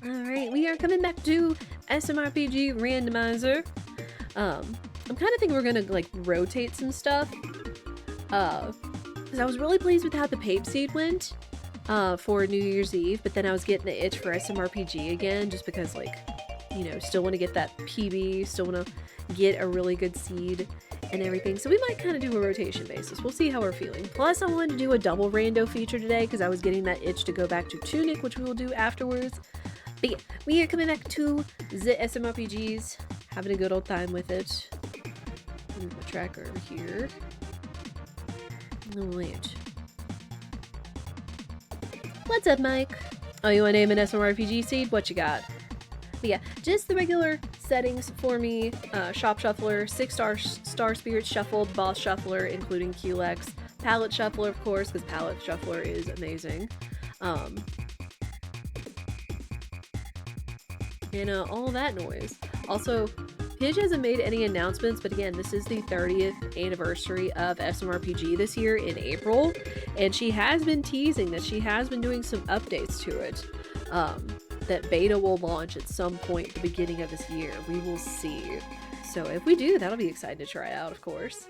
Alright, we are coming back to smrpg randomizer. I'm kind of thinking we're gonna like rotate some stuff. Because I was really pleased with how the Pape Seed went for New Year's Eve, but then I was getting the itch for smrpg again, just because like, you know, still want to get that PB, still want to get a really good seed and everything. So we might kind of do a rotation basis. We'll see how we're feeling. Plus, I wanted to do a double rando feature today because I was getting that itch to go back to Tunic, which we will do afterwards. But yeah, we are coming back to the smrpgs, having a good old time with it. Move my tracker over here. Alright. What's up, Mike? Oh, you want to name an smrpg seed? What you got? But yeah, just the regular settings for me. Shop Shuffler, 6-star Spirit Shuffled, Boss Shuffler, including QLEX, Palette Shuffler, of course, because Palette Shuffler is amazing. And all that noise. Also, Pidge hasn't made any announcements, but again, this is the 30th anniversary of smrpg this year in April, and she has been teasing that she has been doing some updates to it. That beta will launch at some point at the beginning of this year. We will see. So if we do, that'll be exciting to try out, of course.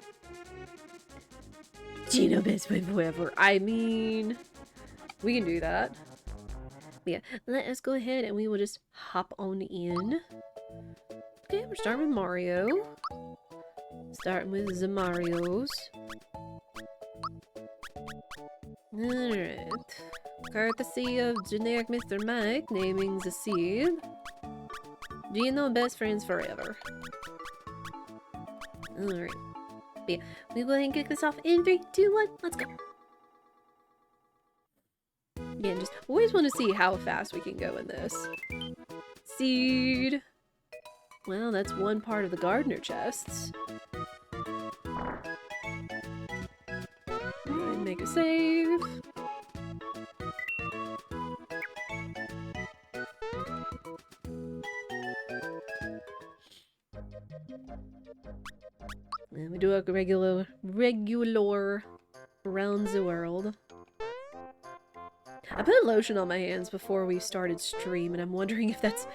Gino best win forever. I mean, we can do that. But yeah, let us go ahead and we will just hop on in. Okay, we're starting with Mario. Starting with the Marios. Alright. Courtesy of generic Mr. Mike naming the seed. Gino best friends forever. Alright. Yeah, we go ahead and kick this off in 3, 2, 1, let's go. Again, just always want to see how fast we can go in this. Seed. Well, that's one part of the gardener chests. And make a save. And we do a regular around the world. I put lotion on my hands before we started stream, and I'm wondering if that's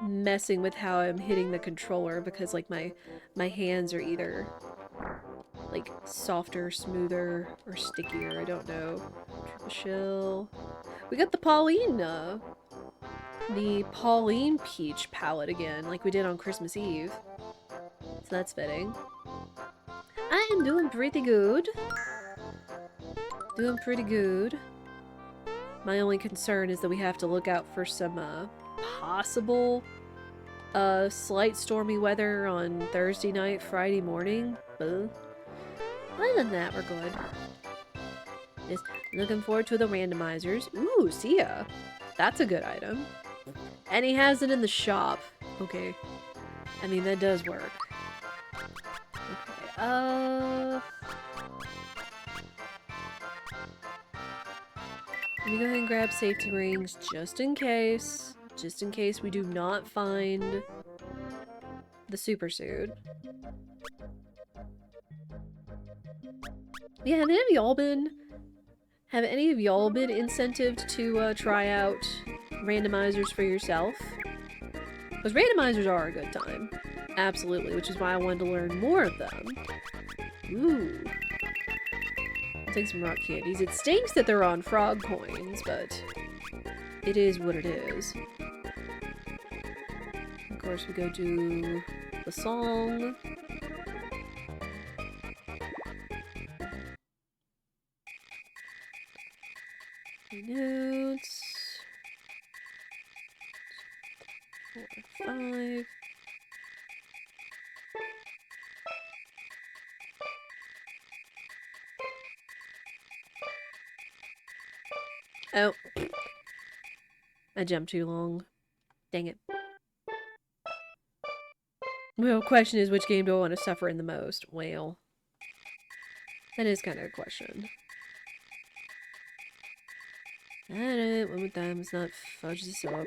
messing with how I'm hitting the controller, because like my hands are either like softer, smoother, or stickier. I don't know. Triple shell. We got the Pauline Peach palette again, like we did on Christmas Eve. So that's fitting. I am doing pretty good. Doing pretty good. My only concern is that we have to look out for some possible slight stormy weather on Thursday night, Friday morning. But other than that, we're good. Just looking forward to the randomizers. Ooh, Sia. That's a good item. And he has it in the shop. Okay. I mean, that does work. Okay, let me go ahead and grab safety rings just in case. Just in case we do not find the super suit. Yeah, have any of y'all been incentived to try out randomizers for yourself? Because randomizers are a good time. Absolutely, which is why I wanted to learn more of them. Ooh. I'll take some rock candies. It stinks that they're on frog coins, but it is what it is. Of course, we go do the song. Notes. 4, 5. Oh. I jumped too long. Dang it. Well, question is, which game do I want to suffer in the most? Well, that is kind of a question. Alright, one more time. Let's not fudge this up.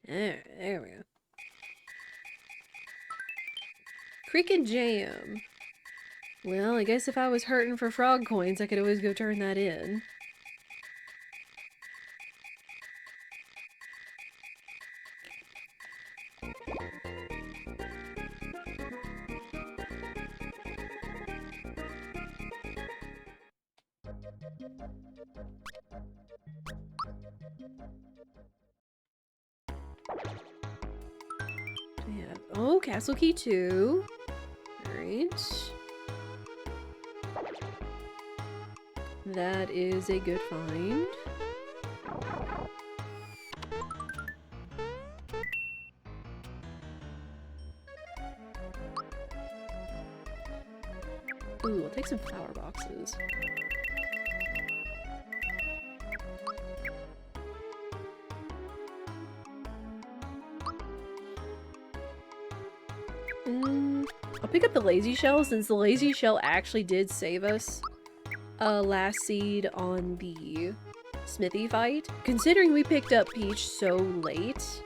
There we go. Creek and Jam. Well, I guess if I was hurting for frog coins, I could always go turn that in. Yeah. Oh, Castle Key 2. Alright. That is a good find. Ooh, I'll take some flower boxes. I'll pick up the lazy shell since the lazy shell actually did save us last seed on the Smithy fight. Considering we picked up Peach so late.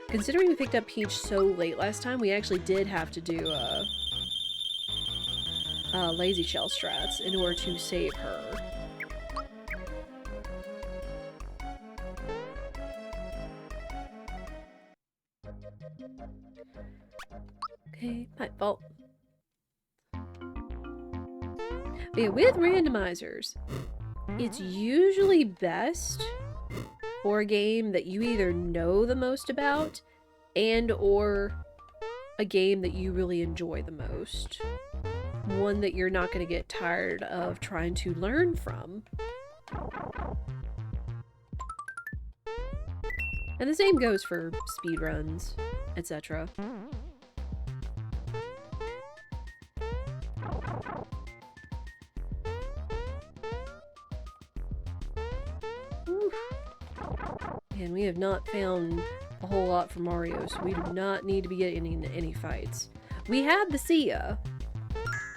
Considering we picked up Peach so late last time, we actually did have to do lazy shell strats in order to save her. Okay, my fault. But yeah, with randomizers, it's usually best for a game that you either know the most about and or a game that you really enjoy the most. One that you're not going to get tired of trying to learn from. And the same goes for speedruns, etc. And we have not found a whole lot for Mario, so we do not need to be getting into any fights. We have the Sia,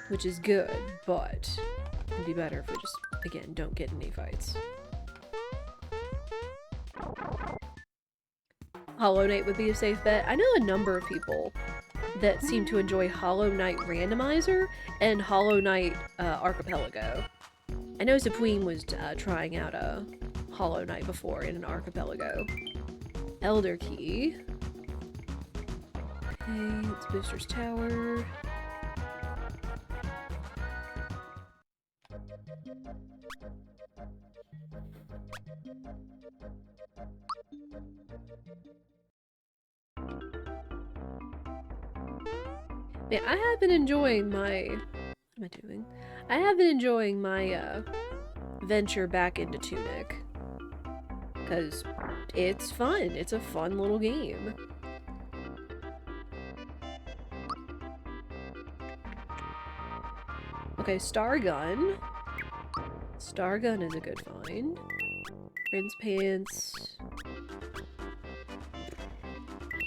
which is good, but it'd be better if we just, again, don't get in any fights. Hollow Knight would be a safe bet. I know a number of people that seem to enjoy Hollow Knight Randomizer and Hollow Knight Archipelago. I know Supreme was trying out a Hollow Knight before in an Archipelago. Elder Key. Okay, it's Booster's Tower. Yeah, I have been enjoying my... What am I doing? I have been enjoying my venture back into Tunic. Because it's fun. It's a fun little game. Okay, Star Gun. Star Gun is a good find. Prince Pants.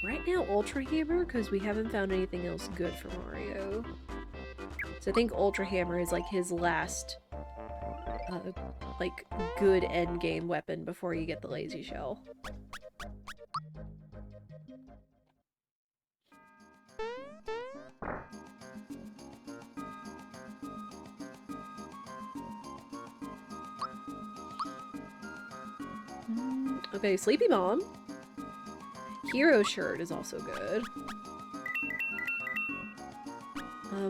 Right now, Ultra Hammer, because we haven't found anything else good for Mario. So I think Ultra Hammer is like his last, like, good endgame weapon before you get the Lazy Shell. Okay, Sleepy Mom. Hero Shirt is also good.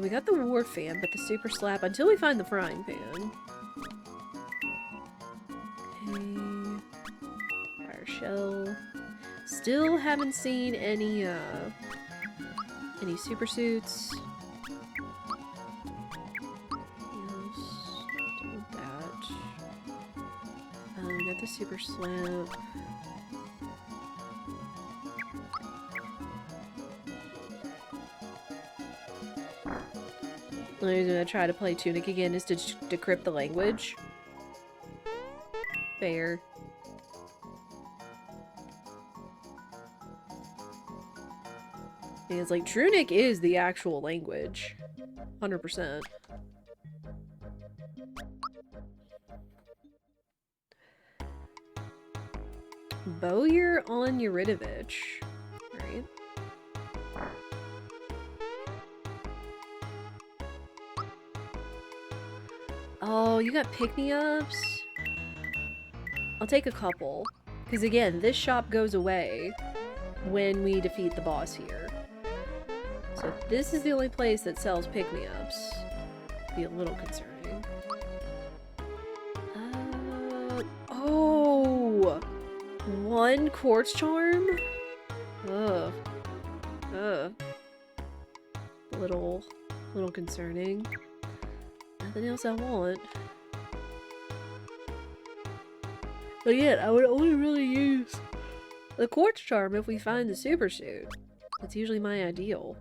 We got the War Fan, but the Super Slap until we find the Frying Pan. Okay. Fire Shell. Still haven't seen any Super Suits. Yes, don't want that. We got the Super Slap. The only reason I try to play Tunic again is to decrypt the language. Fair. Because, like, Tunic is the actual language. 100%. on Yuridovich, right? Oh, you got pick-me-ups? I'll take a couple. Because again, this shop goes away when we defeat the boss here. So if this is the only place that sells pick-me-ups, be a little concerning. Oh! One quartz charm? Ugh. Ugh. Little concerning. Nothing else I want. But yet, I would only really use the quartz charm if we find the super suit. That's usually my ideal.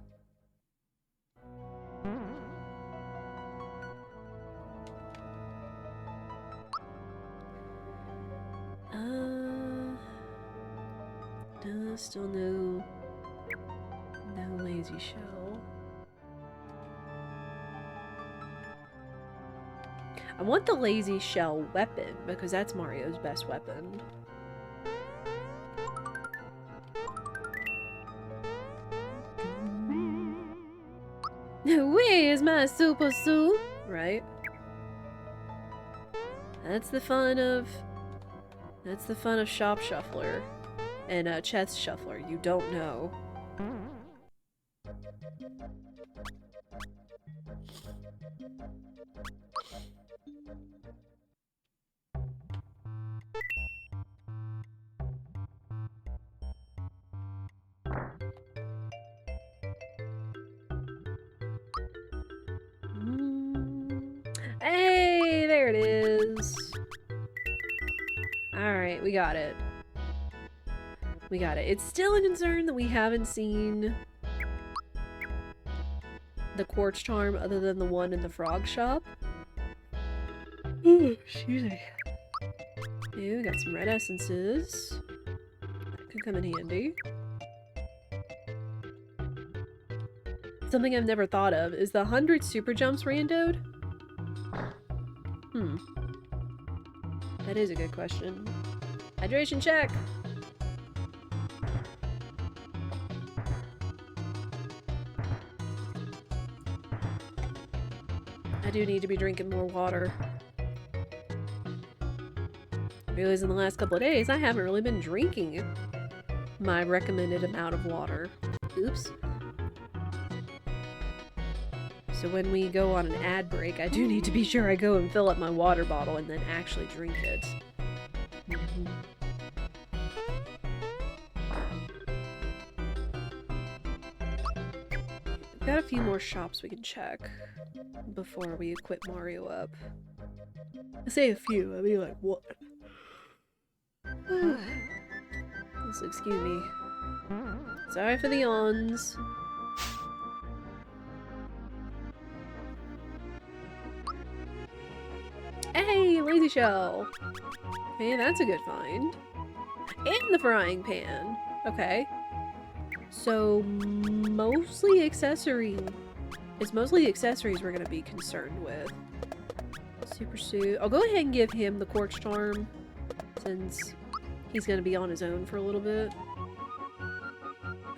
Still no lazy shell. I want the lazy shell weapon because that's Mario's best weapon. Where's my super suit? Right? That's the fun of Shop Shuffler and Chest Shuffler. You don't know. Hey, there it is. Alright, we got it. We got it. It's still a concern that we haven't seen the quartz charm other than the one in the frog shop. Ooh, excuse me. Yeah, we got some red essences. That could come in handy. Something I've never thought of is the 100 super jumps randoed? That is a good question. Hydration check! I do need to be drinking more water. I realize in the last couple of days I haven't really been drinking my recommended amount of water. Oops. So when we go on an ad break, I do need to be sure I go and fill up my water bottle and then actually drink it. We've got a few more shops we can check before we equip Mario up. I say a few, I mean like one. So excuse me. Sorry for the yawns. Hey, lazy shell! Okay, that's a good find. And the frying pan! Okay. So, mostly accessory. It's mostly accessories we're gonna be concerned with. Super suit. I'll go ahead and give him the quartz charm, since he's gonna be on his own for a little bit.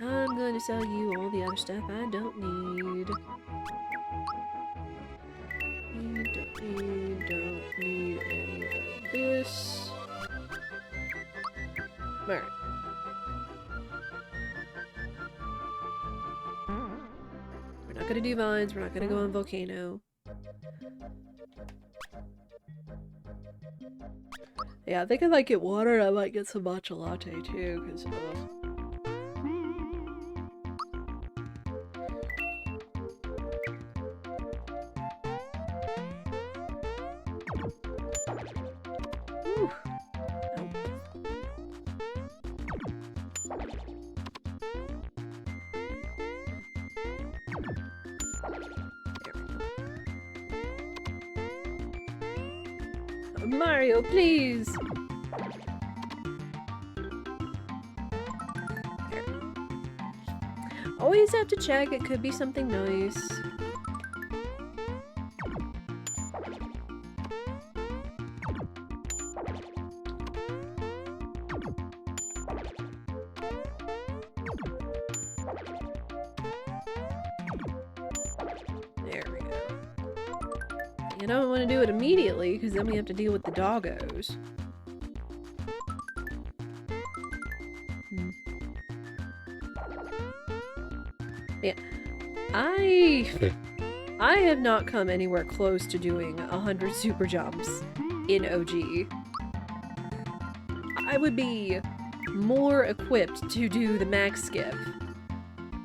I'm going to sell you all the other stuff I don't need. You don't need any of this. Alright. We're not gonna do vines, we're not gonna go on volcano. Yeah, I think I might get water, I might get some matcha latte too, because Mario, please! There. Always have to check, it could be something nice. I don't want to do it immediately, because then we have to deal with the doggos. Yeah. I have not come anywhere close to doing 100 super jumps in OG. I would be more equipped to do the max skip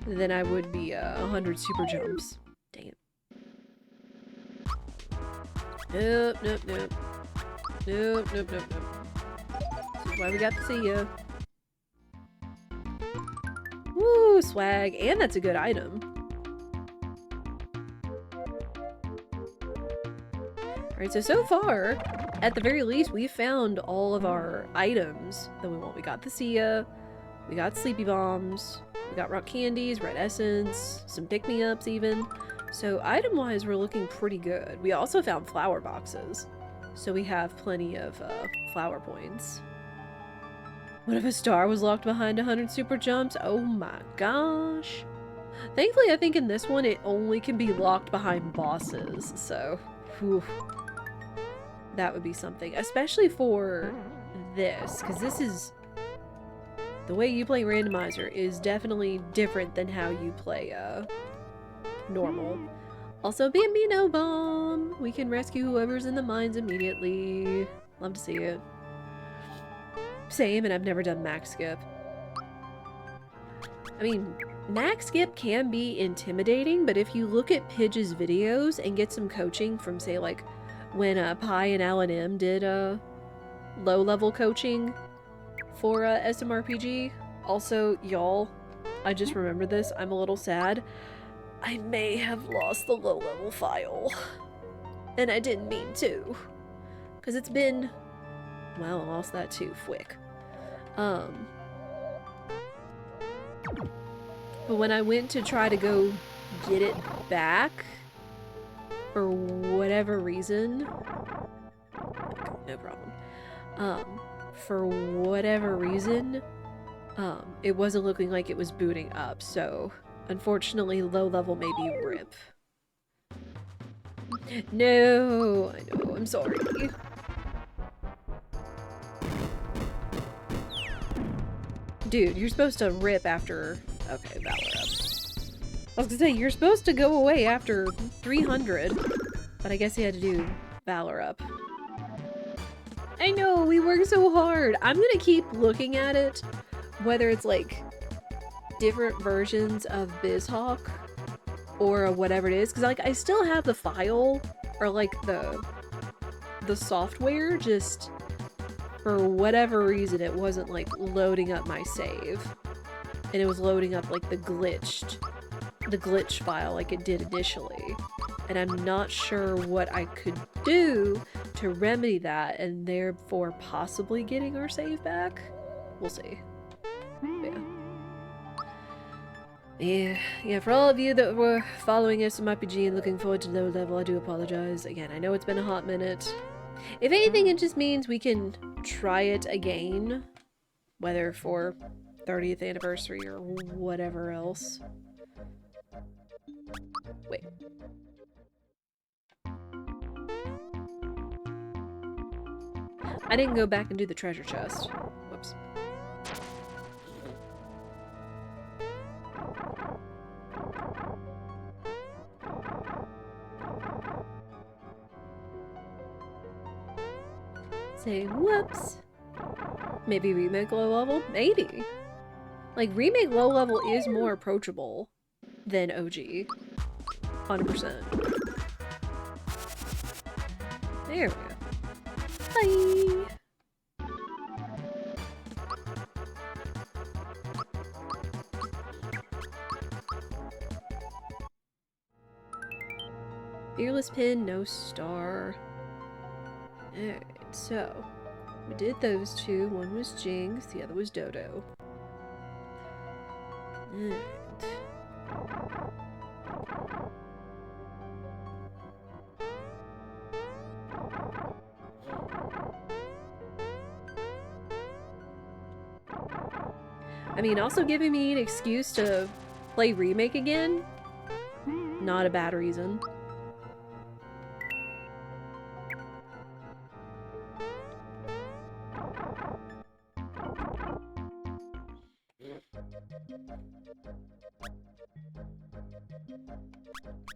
than I would be 100 super jumps. Dang it. Nope, nope, nope. Nope, nope, nope, nope. This is why we got to see ya. Woo, swag. And that's a good item. Alright, so far, at the very least, we found all of our items that we want. We got the Sia, we got Sleepy Bombs, we got rock candies, red essence, some pick-me-ups even. So item-wise, we're looking pretty good. We also found flower boxes, so we have plenty of flower points. What if a star was locked behind 100 super jumps? Oh my gosh. Thankfully, I think in this one, it only can be locked behind bosses, so whew. That would be something, especially for this, because this is... The way you play Randomizer is definitely different than how you play, normal. Also, Bambino Bomb! We can rescue whoever's in the mines immediately. Love to see it. Same, and I've never done max skip. I mean, max skip can be intimidating, but if you look at Pidge's videos and get some coaching from, say, like, when Pi and Alan M did low-level coaching for smrpg. Also, y'all, I just remembered this. I'm a little sad. I may have lost the low-level file. And I didn't mean to. Because it's been... Well, I lost that too, fwick. But when I went to try to go get it back... For whatever reason, no problem. For whatever reason, it wasn't looking like it was booting up, so unfortunately, low level may be RIP. No, I know, I'm sorry. Dude, you're supposed to RIP after... Okay, Valor up. I was gonna say, you're supposed to go away after 300, but I guess he had to do Valor up. I know, we work so hard. I'm gonna keep looking at it, whether it's like different versions of BizHawk or whatever it is, because like I still have the file or like the software, just for whatever reason it wasn't like loading up my save, and it was loading up like the glitch file like it did initially, and I'm not sure what I could do to remedy that and therefore possibly getting our save back. We'll see. Yeah, for all of you that were following smrpg and looking forward to low level, I do apologize. Again, I know it's been a hot minute. If anything, it just means we can try it again, whether for 30th anniversary or whatever else. Wait. I didn't go back and do the treasure chest. Whoops. Say whoops. Maybe remake low level? Maybe. Like, remake low level is more approachable than OG. 100%. There we go. Bye! Fearless pin, no star. Alright, so we did those two. One was Jinx, the other was Dodo. Alright. I mean, also giving me an excuse to play Remake again? Not a bad reason.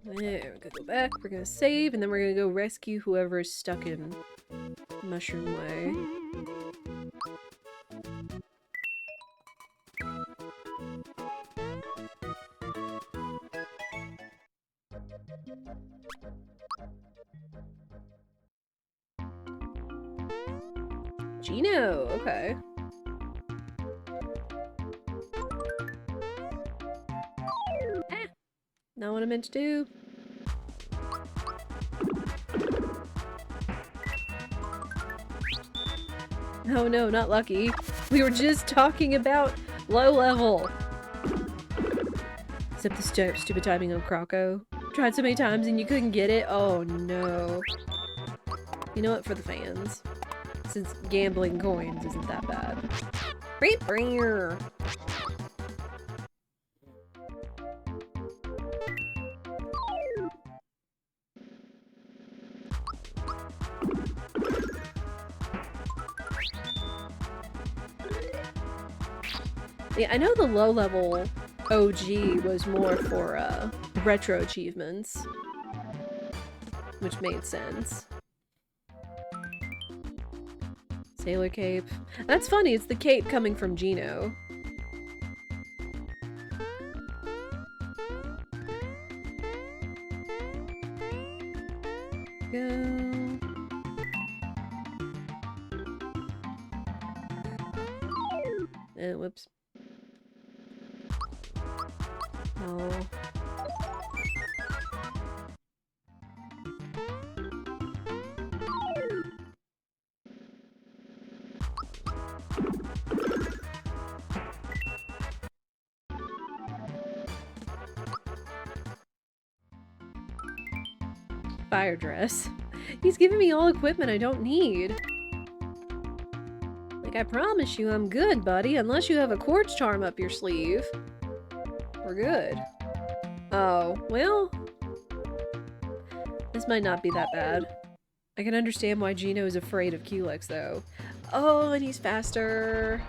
There, we're gonna go back, we're gonna save, and then we're gonna go rescue whoever is stuck in Mushroom Way. Gino, okay. Ah, not what I meant to do. Oh no, not lucky. We were just talking about low level. Except the stupid timing on Croco. Tried so many times and you couldn't get it. Oh no. You know what? For the fans. Since gambling coins isn't that bad. Yeah, I know the low level OG was more for retro achievements, which made sense. Sailor cape. That's funny, it's the cape coming from Gino. Go. Whoops. Oh. Fire dress. He's giving me all equipment I don't need. Like, I promise you I'm good, buddy, unless you have a quartz charm up your sleeve. We're good. Oh, well... This might not be that bad. I can understand why Gino is afraid of Culex, though. Oh, and he's faster.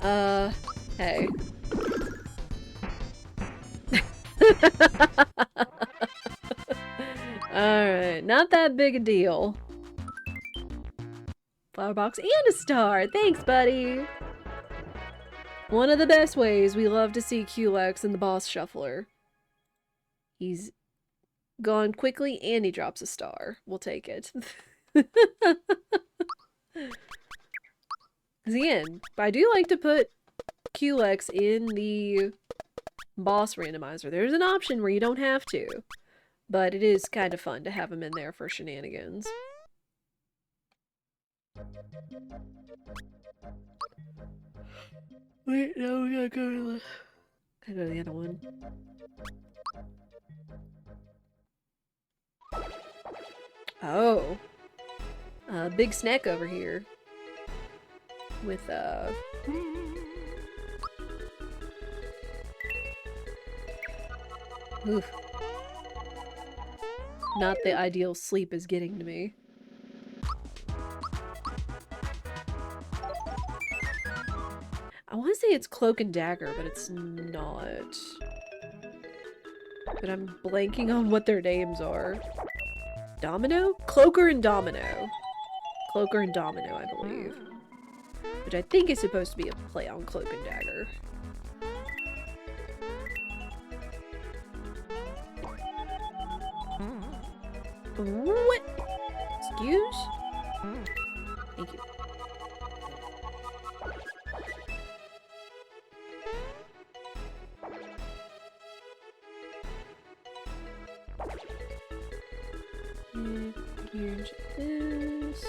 Hey. Alright, not that big a deal. Flower box and a star! Thanks, buddy! One of the best ways we love to see Culex in the boss shuffler. He's gone quickly and he drops a star. We'll take it. Because again, I do like to put Culex in the boss randomizer. There's an option where you don't have to. But it is kind of fun to have him in there for shenanigans. Wait, no, we gotta go to the other one. Oh. Big snack over here. With, oof. Not the ideal sleep is getting to me. I want to say it's Cloak and Dagger, but it's not. But I'm blanking on what their names are. Domino? Cloaker and Domino. Cloaker and Domino, I believe. Which I think is supposed to be a play on Cloak and Dagger. What? Excuse? Thank you. And here's this.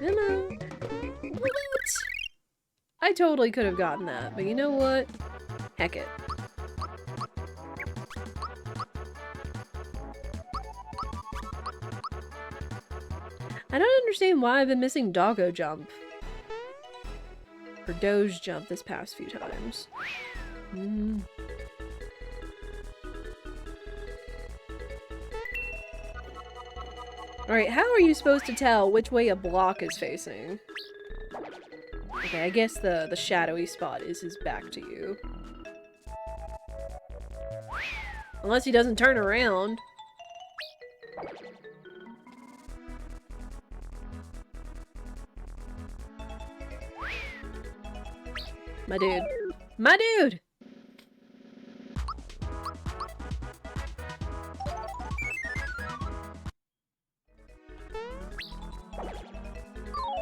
Hello. What? I totally could have gotten that, but you know what? Heck it. I don't understand why I've been missing Doggo Jump. Or Doge Jump this past few times. Alright, how are you supposed to tell which way a block is facing? Okay, I guess the shadowy spot is his back to you. Unless he doesn't turn around. My dude. My dude!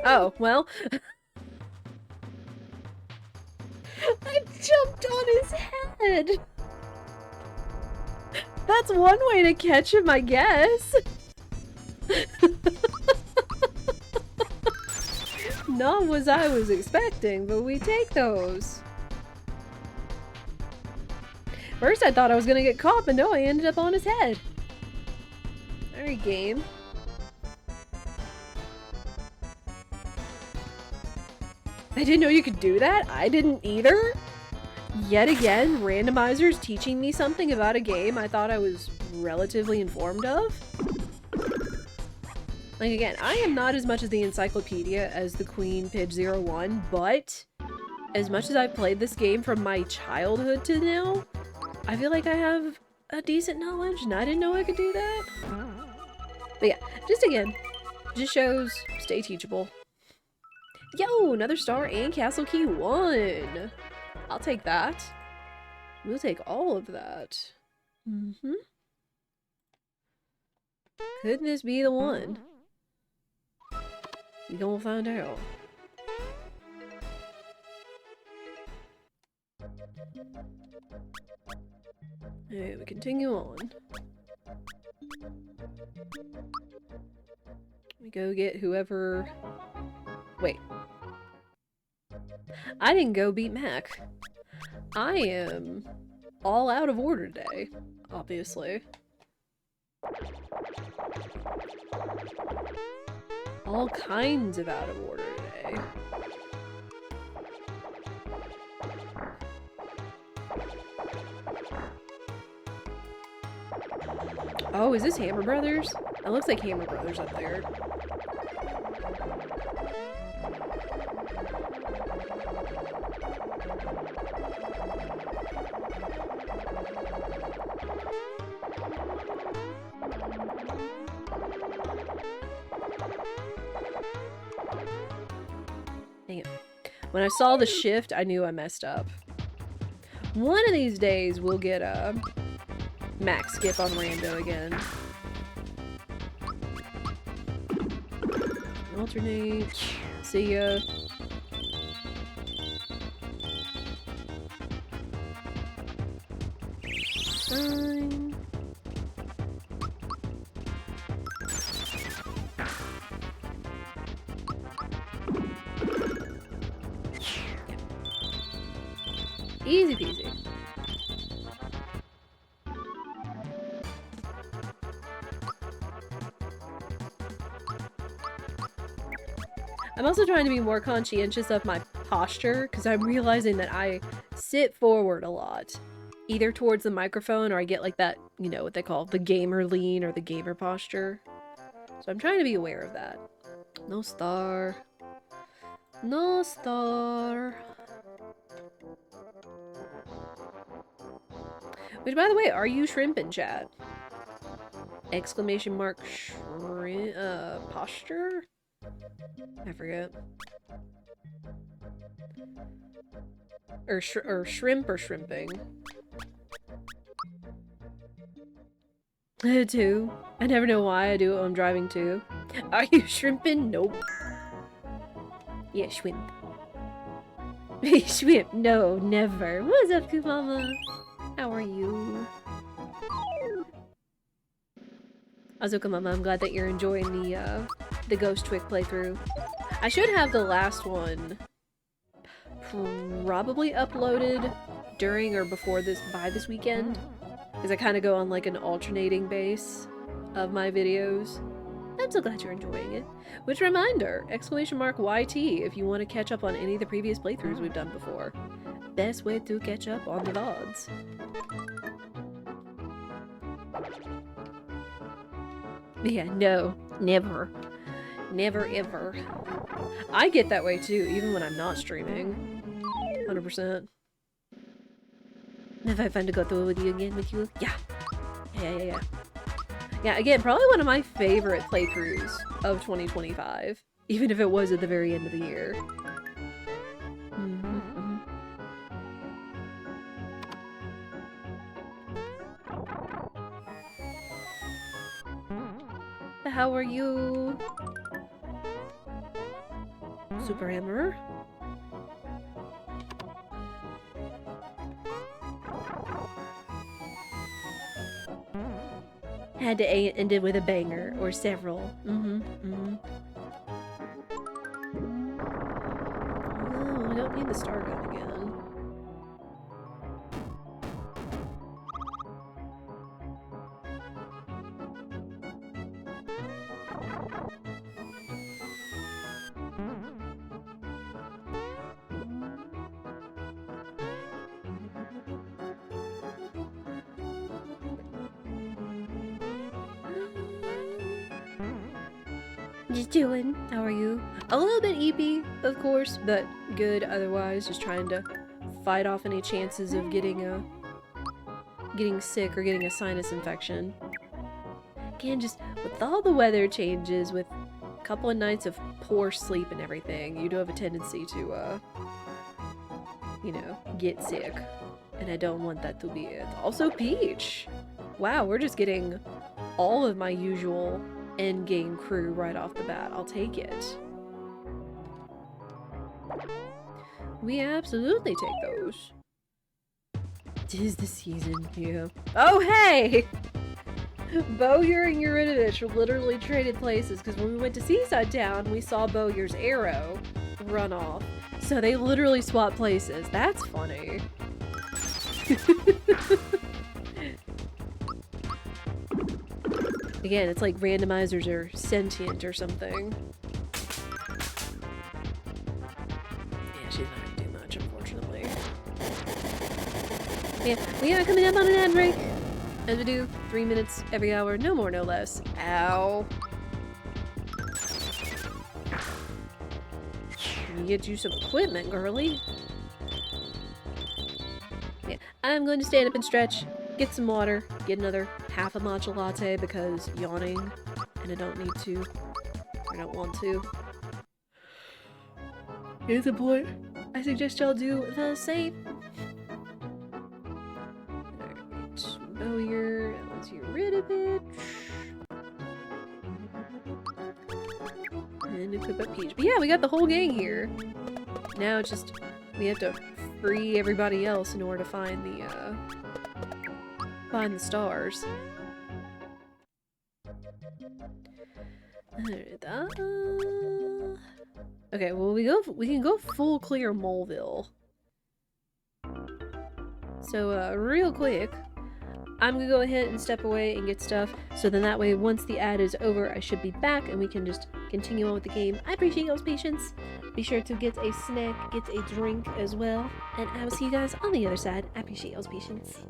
Oh, well. I jumped on his head! That's one way to catch him, I guess. Not what I was expecting, but we take those. First I thought I was gonna get caught, but no, I ended up on his head. Alright, game. I didn't know you could do that. I didn't either. Yet again, Randomizer's teaching me something about a game I thought I was relatively informed of. Like, again, I am not as much as the encyclopedia as the Queen Pidge01, but as much as I've played this game from my childhood to now, I feel like I have a decent knowledge, and I didn't know I could do that. But yeah, just again, just shows stay teachable. Yo, another star and Castle Key 1! I'll take that. We'll take all of that. Could this be the one? We gonna find out. Alright, we continue on. We go get whoever... Wait. I didn't go beat Mac. I am all out of order today, obviously. All kinds of out of order today. Oh, is this Hammer Brothers? It looks like Hammer Brothers up there. Dang it. When I saw the shift, I knew I messed up. One of these days, we'll get a max skip on Rando again. Alternate. See ya. Fine. Easy peasy. I'm also trying to be more conscientious of my posture, because I'm realizing that I sit forward a lot. Either towards the microphone, or I get like that, you know, what they call the gamer lean, or the gamer posture. So I'm trying to be aware of that. No star. No star. Which, by the way, are you shrimp in chat? Exclamation mark shrimp, posture? I forget. Or shrimp or shrimping. Too. I never know why I do it when I'm driving too. Are you shrimping? Nope. Yeah, shrimp. Shrimp? No, never. What's up, Kumama? How are you? Also, Kumama, I'm glad that you're enjoying the Ghost Twig playthrough. I should have the last one probably uploaded during or before by this weekend, because I kind of go on like an alternating base of my videos. I'm so glad you're enjoying it. Which reminder, exclamation mark YT if you want to catch up on any of the previous playthroughs we've done before. Best way to catch up on the VODs. Yeah, no, never. Never ever. I get that way too, even when I'm not streaming. 100%. If I find to go through with you again with you, yeah. Yeah. Yeah, again, probably one of my favorite playthroughs of 2025, even if it was at the very end of the year. How are you? Super Hammer? Had to end it with a banger, or several. Oh, we don't need the star gun again. Just doing. How are you? A little bit eepy, of course, but good otherwise. Just trying to fight off any chances of getting sick or getting a sinus infection. Again, just with all the weather changes, with a couple of nights of poor sleep and everything, you do have a tendency to, you know, get sick. And I don't want that to be it. Also, Peach! Wow, we're just getting all of my usual endgame crew right off the bat. I'll take it. We absolutely take those. 'Tis the season, yeah. Oh, hey! Bowyer and Eurydice literally traded places because when we went to Seaside Town, we saw Bowyer's arrow run off. So they literally swapped places. That's funny. Again, it's like randomizers are sentient or something. Yeah, she's not gonna do much, unfortunately. Yeah, we are coming up on an ad break. As we do, 3 minutes every hour, no more, no less. Ow. Let me get you some equipment, girly. Yeah, I'm going to stand up and stretch, get some water, get another half a matcha latte because yawning, and I don't need to, or don't want to. Here's a point. I suggest y'all do the same. Alright, Bowyer, let's get rid of it. And equip up Peach. But yeah, we got the whole gang here. Now it's just, we have to free everybody else in order to find the stars. Okay, well we can go full clear Moleville. So real quick, I'm gonna go ahead and step away and get stuff, so then that way once the ad is over I should be back and we can just continue on with the game. I appreciate y'all's patience. Be sure to get a snack, get a drink as well, and I will see you guys on the other side. I appreciate y'all's patience.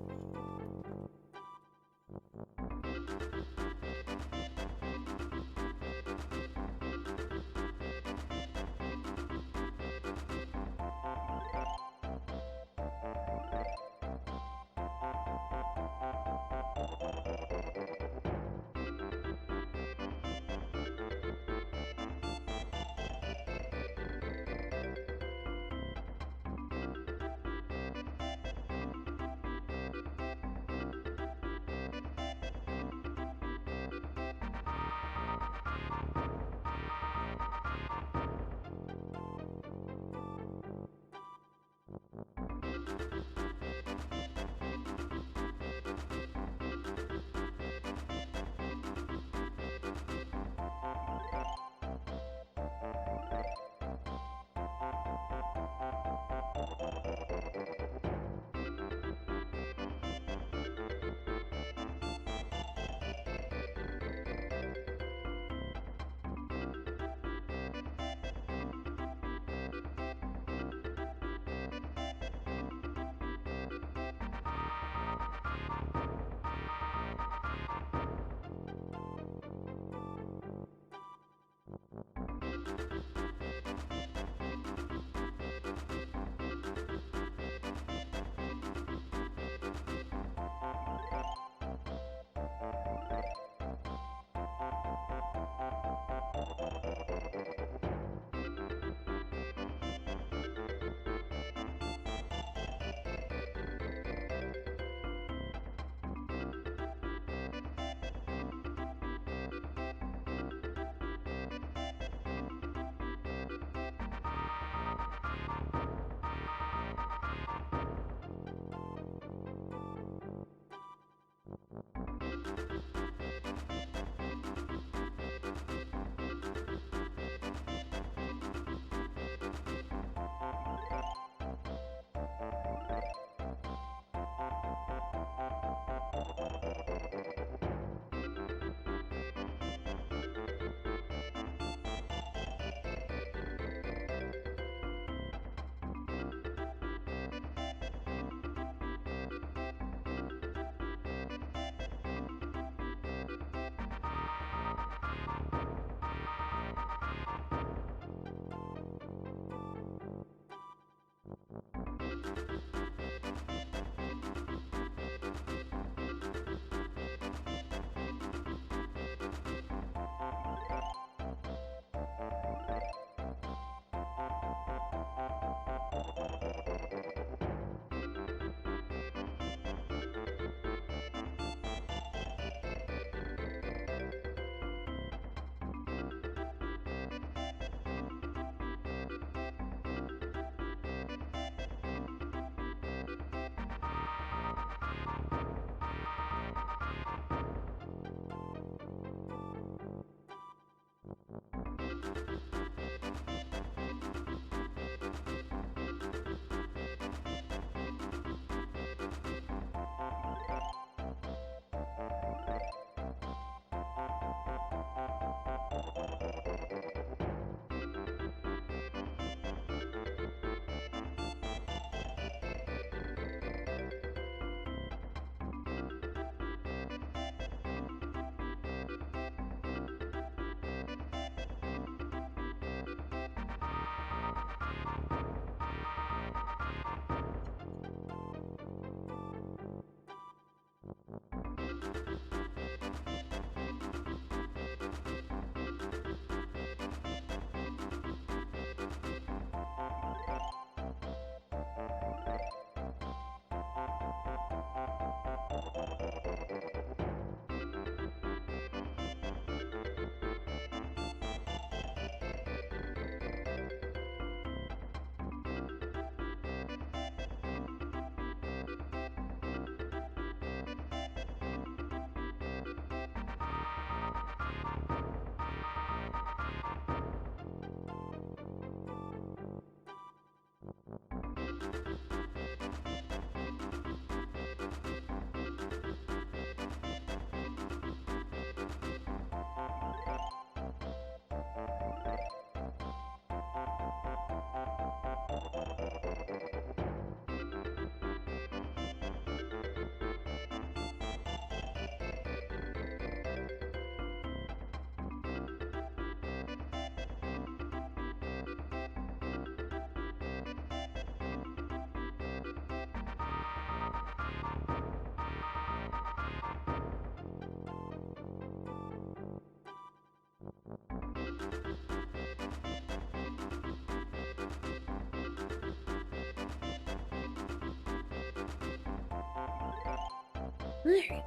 Alright.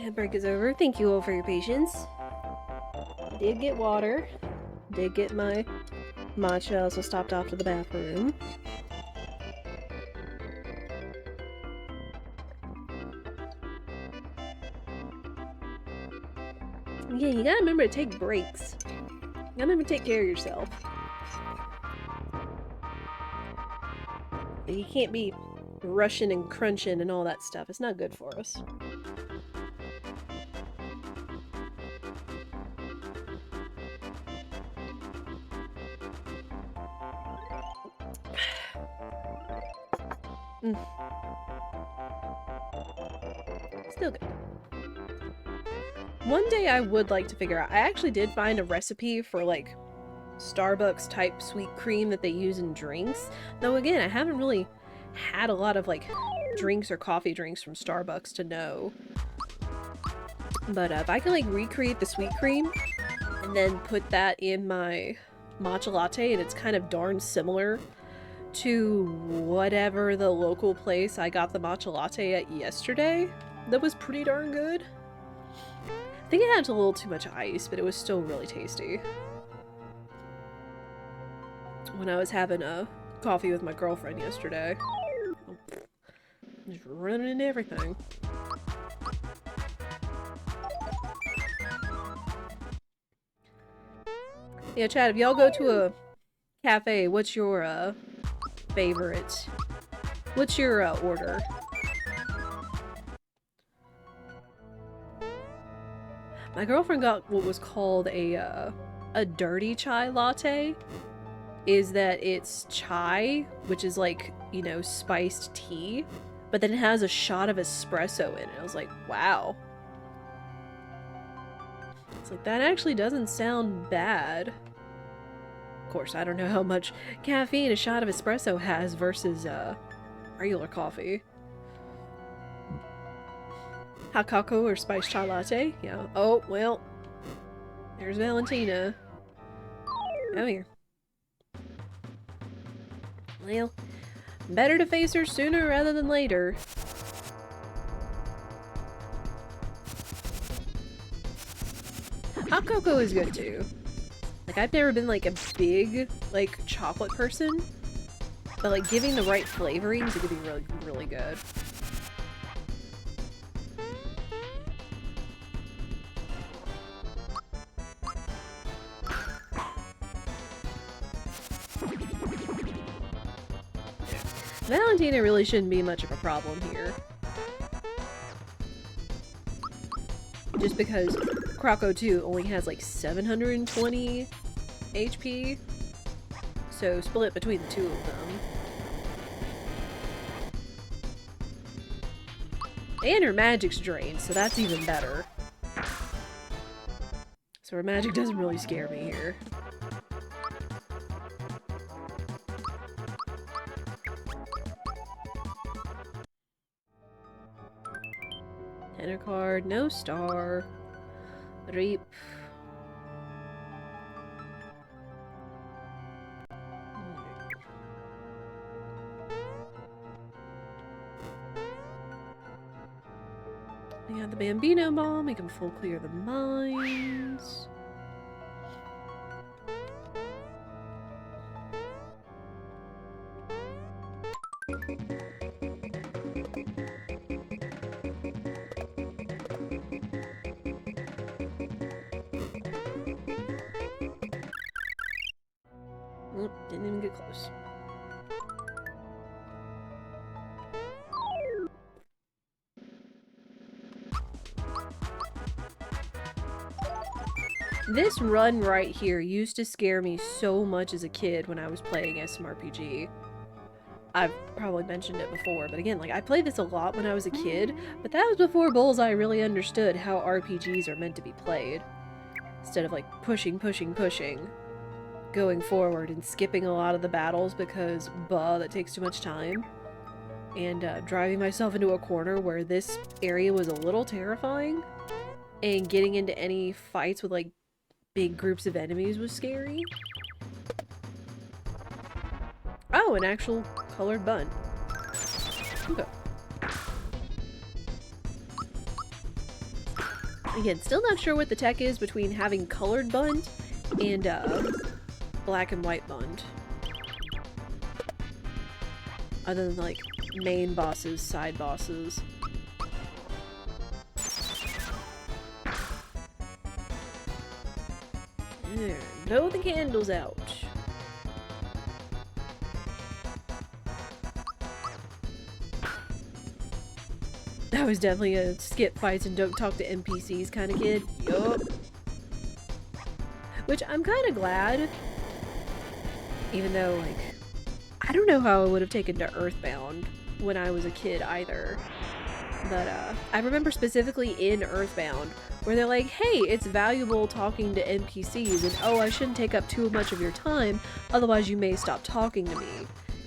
That break is over. Thank you all for your patience. I did get water. Did get my matcha. Also stopped off to the bathroom. Yeah, you gotta remember to take breaks. You gotta remember to take care of yourself. You can't be rushing and crunching and all that stuff. It's not good for us. Still good. One day I would like to figure out. I actually did find a recipe for like Starbucks type sweet cream that they use in drinks. Though again, I haven't really had a lot of like drinks or coffee drinks from Starbucks to know. But if I can like recreate the sweet cream and then put that in my matcha latte and it's kind of darn similar to whatever the local place I got the matcha latte at yesterday, that was pretty darn good. I think it had a little too much ice, but it was still really tasty. When I was having a coffee with my girlfriend yesterday. Just running into everything. Yeah, Chad, if y'all go to a cafe, what's your, favorite? What's your, order? My girlfriend got what was called a dirty chai latte. Is that it's chai, which is like, you know, spiced tea, but then it has a shot of espresso in it. I was like, wow. It's like, that actually doesn't sound bad. Of course, I don't know how much caffeine a shot of espresso has versus, regular coffee. Hot cocoa or spiced chai latte? Yeah. Oh, well. There's Valentina. Come here. Well, better to face her sooner rather than later. Hot cocoa is good too. Like, I've never been like a big, like, chocolate person, but like giving the right flavorings, it could be really, really good. Valentina really shouldn't be much of a problem here. Just because Croco 2 only has like 720 HP, so split between the two of them. And her magic's drained, so that's even better. So her magic doesn't really scare me here. Tenor card, no star. Reap. We got the Bambino Bomb, we can full clear the mines. Oh, didn't even get close. This run right here used to scare me so much as a kid when I was playing smrpg. I've probably mentioned it before, but again, like, I played this a lot when I was a kid, but that was before Bullseye really understood how RPGs are meant to be played. Instead of, like, pushing, going forward and skipping a lot of the battles because, that takes too much time. And, driving myself into a corner where this area was a little terrifying, and getting into any fights with, like, big groups of enemies was scary. Oh, an actual colored bun. Okay. Again, still not sure what the tech is between having colored bund and black and white bund. Other than like main bosses, side bosses. There, blow the candles out. I was definitely a skip fights and don't talk to NPCs kind of kid. Yup. Which I'm kind of glad. Even though, like, I don't know how I would have taken to Earthbound when I was a kid either. But, I remember specifically in Earthbound where they're like, hey, it's valuable talking to NPCs and oh, I shouldn't take up too much of your time, otherwise you may stop talking to me.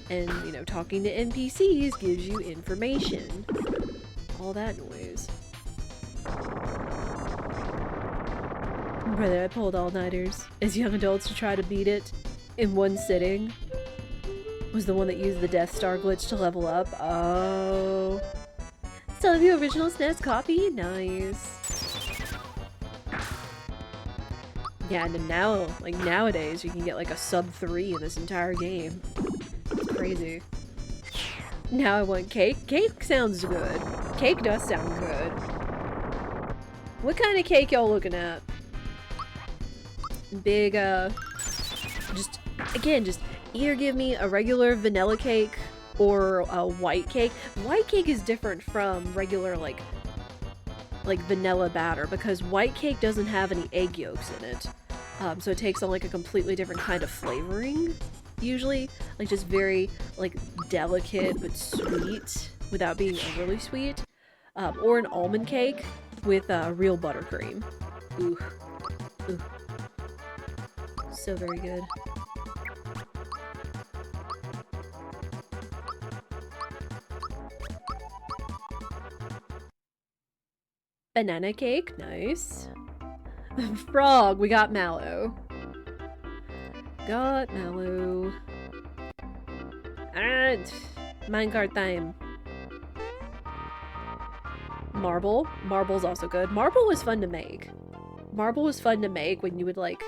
And, you know, talking to NPCs gives you information. All that noise. Brother, I pulled all-nighters as young adults to try to beat it in one sitting. Was the one that used the Death Star glitch to level up. Oh. Still have the original SNES copy? Nice. Yeah, and now, like nowadays, you can get like a sub 3 in this entire game. It's crazy. Now I want cake. Cake sounds good. Cake does sound good. What kind of cake y'all looking at? Big, Again, just either give me a regular vanilla cake or a white cake. White cake is different from regular like vanilla batter because white cake doesn't have any egg yolks in it. So it takes on like a completely different kind of flavoring, usually. Like just very like delicate but sweet without being overly sweet. Or an almond cake with real buttercream. Ooh. Ooh. So very good. Banana cake, nice. Frog, we got mallow. Got mallow. Alright, minecart time. Marble. Marble's also good. Marble was fun to make. Marble was fun to make when you would like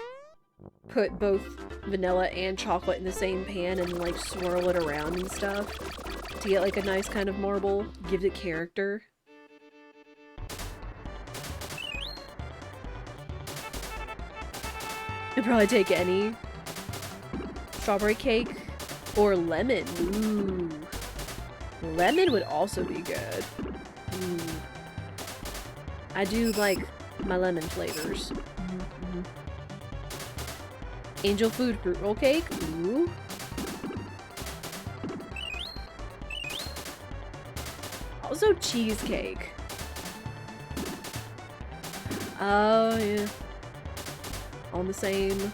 put both vanilla and chocolate in the same pan and like swirl it around and stuff to get like a nice kind of marble. Gives it character. I'd probably take any. Strawberry cake or lemon. Ooh. Lemon would also be good. Ooh. I do like my lemon flavors. Mm-hmm. Angel food fruit roll cake. Ooh. Also cheesecake. Oh yeah. On the same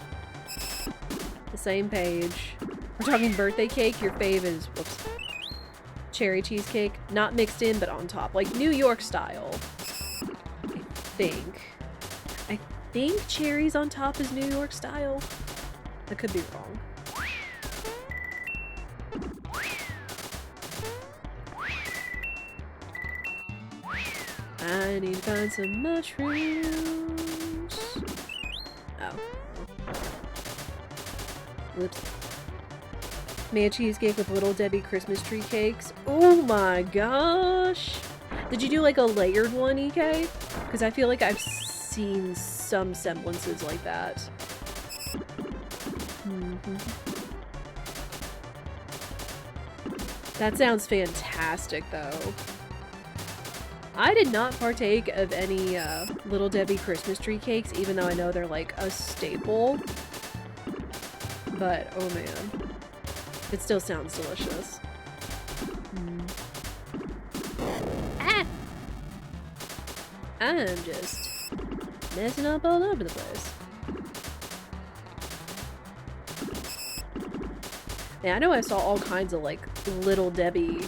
page. We're talking birthday cake. Your fave is whoops. Cherry cheesecake, not mixed in but on top, like New York style. I think cherries on top is New York style. I could be wrong. I need to find some mushrooms. Oh. Whoops. Made a cheesecake with Little Debbie Christmas tree cakes. Oh my gosh! Did you do like a layered one, EK? Because I feel like I've seen some semblances like that. Mm-hmm. That sounds fantastic, though. I did not partake of any Little Debbie Christmas tree cakes, even though I know they're like a staple. But, oh man. It still sounds delicious. Mm. Ah! I'm just messing up all over the place. Yeah, I know I saw all kinds of like Little Debbie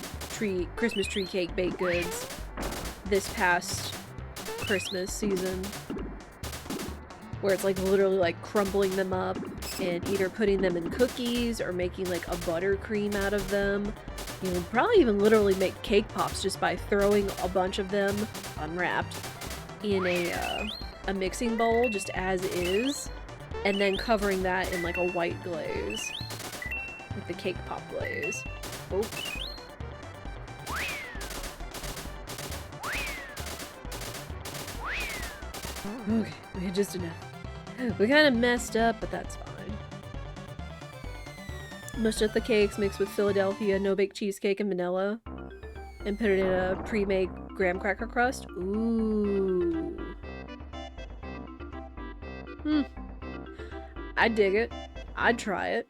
Christmas tree cake baked goods this past Christmas season, where it's like literally like crumbling them up and either putting them in cookies or making like a buttercream out of them. You know, probably even literally make cake pops just by throwing a bunch of them unwrapped in a mixing bowl just as is, and then covering that in like a white glaze, like the cake pop glaze. Oh. Okay, we had just enough. We kind of messed up, but that's fine. Mushed up the cakes mixed with Philadelphia no-bake cheesecake and vanilla, and put it in a pre-made graham cracker crust. Ooh. I'd dig it. I'd try it.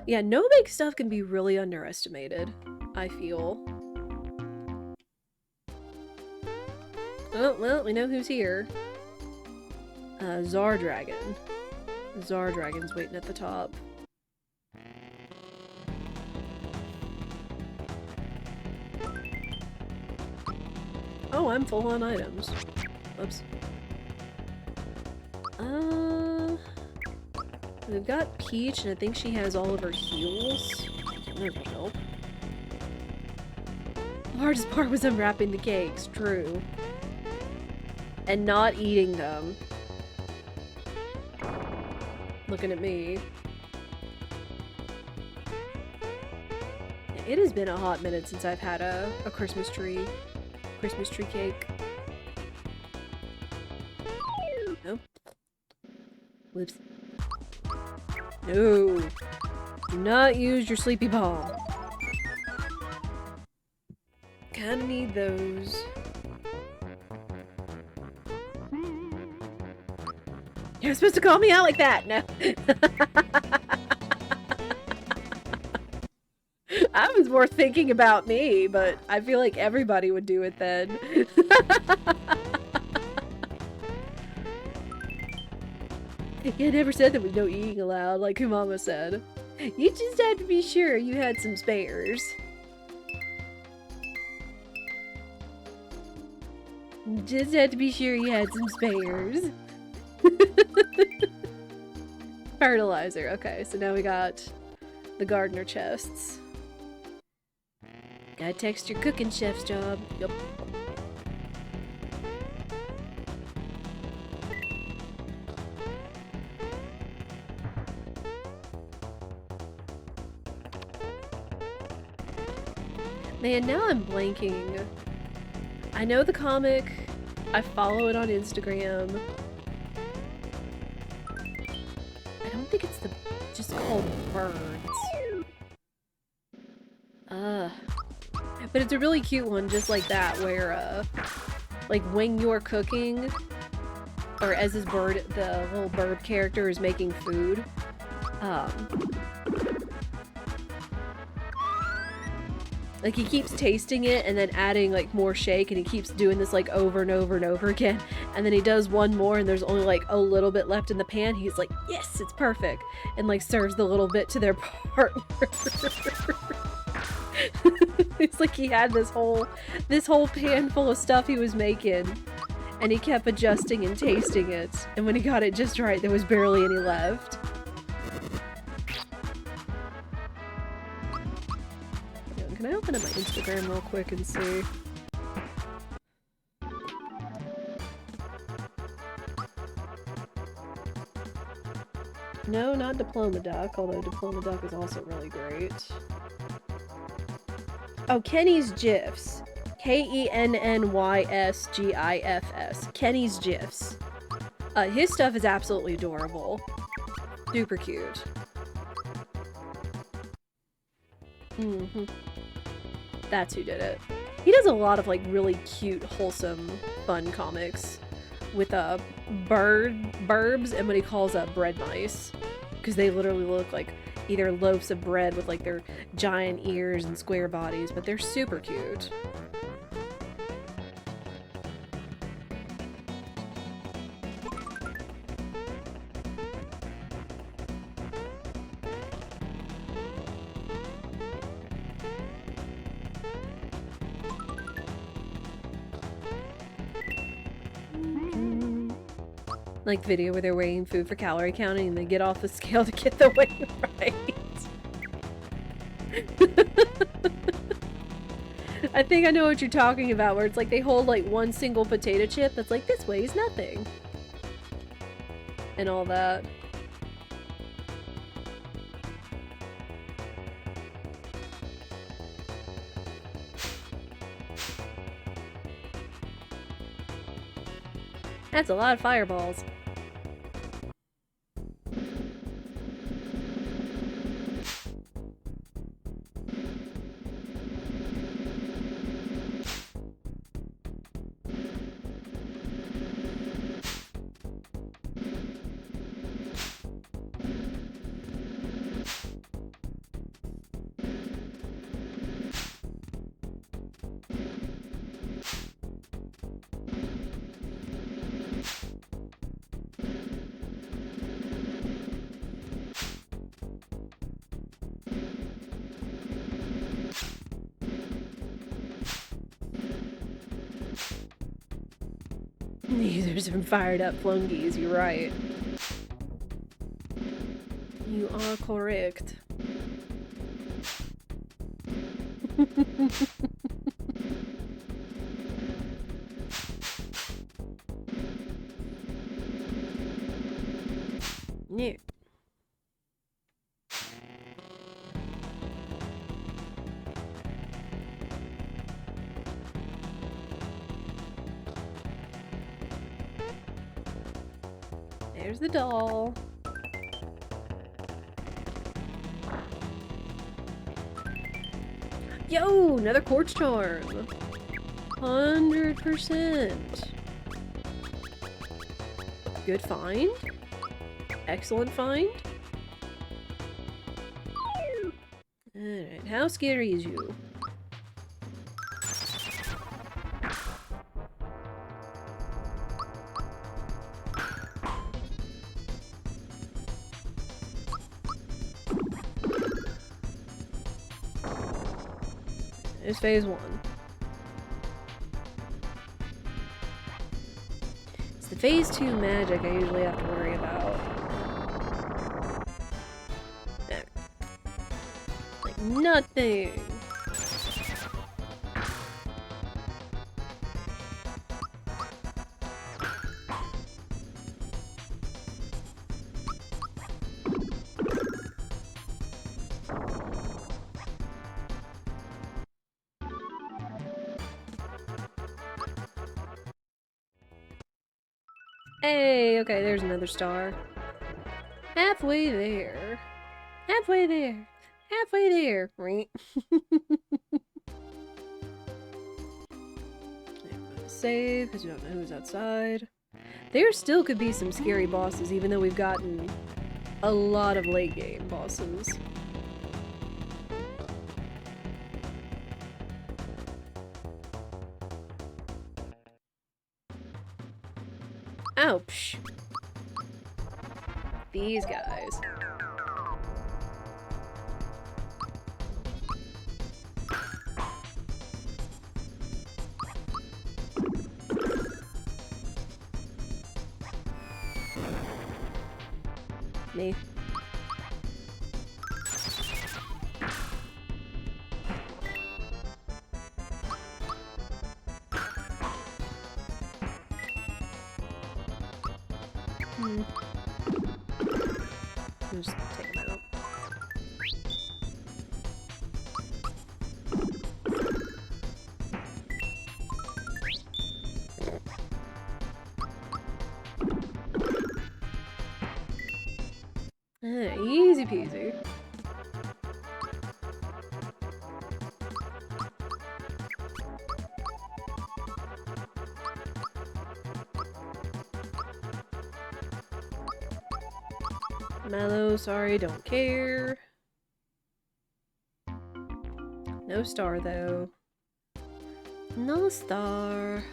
Yeah, no-bake stuff can be really underestimated, I feel. Oh, well, we know who's here. Czar Dragon. Czar Dragon's waiting at the top. Oh, I'm full on items. Oops. We've got Peach, and I think she has all of her heals. That would help. The hardest part was unwrapping the cakes, true. And not eating them. Looking at me. It has been a hot minute since I've had a Christmas tree cake. Nope. Whoops. No. Do not use your sleepy palm. Kinda need those. You're supposed to call me out like that! No. I was more thinking about me, but I feel like everybody would do it then. You never said there was no eating allowed, like your mama said. You just had to be sure you had some spares. You just had to be sure you had some spares. Fertilizer. Okay, so now we got the gardener chests. Gotta text your cooking chef's job. Yup. Man, now I'm blanking. I know the comic. I follow it on Instagram. I don't think it's just called Birds. But it's a really cute one, just like that, where, like, when you're cooking, or as this bird, the little bird character is making food, like, he keeps tasting it and then adding, like, more shake, and he keeps doing this, like, over and over and over again. And then he does one more, and there's only, like, a little bit left in the pan. He's like, yes, it's perfect. And, like, serves the little bit to their partner. It's like he had this whole pan full of stuff he was making. And he kept adjusting and tasting it. And when he got it just right, there was barely any left. Can I open up my Instagram real quick and see? No, not Diploma Duck, although Diploma Duck is also really great. Oh, Kenny's GIFs. Kennysgifs. Kenny's GIFs. His stuff is absolutely adorable. Super cute. Mm-hmm. That's who did it. He does a lot of, like, really cute, wholesome, fun comics with, burbs and what he calls, bread mice. Because they literally look like either loaves of bread with, like, their giant ears and square bodies, but they're super cute. Like the video where they're weighing food for calorie counting and they get off the scale to get the weight right. I think I know what you're talking about, where it's like they hold like one single potato chip that's like, this weighs nothing. And all that. That's a lot of fireballs. These are some fired up flungies, you're right. You are correct. Yeah. There's the doll. Yo, another quartz charm. 100%. Good find. Excellent find. Alright, how scary is you? It's phase 1. It's the phase 2 magic I usually have to worry about. Like nothing! Hey, okay, there's another star. Halfway there. Halfway there. Halfway there. Right. Save, because we don't know who's outside. There still could be some scary bosses, even though we've gotten a lot of late game bosses. Ouch. These guys. Me. Just take them out. Easy peasy. Mellow, sorry, don't care. No star, though. No star.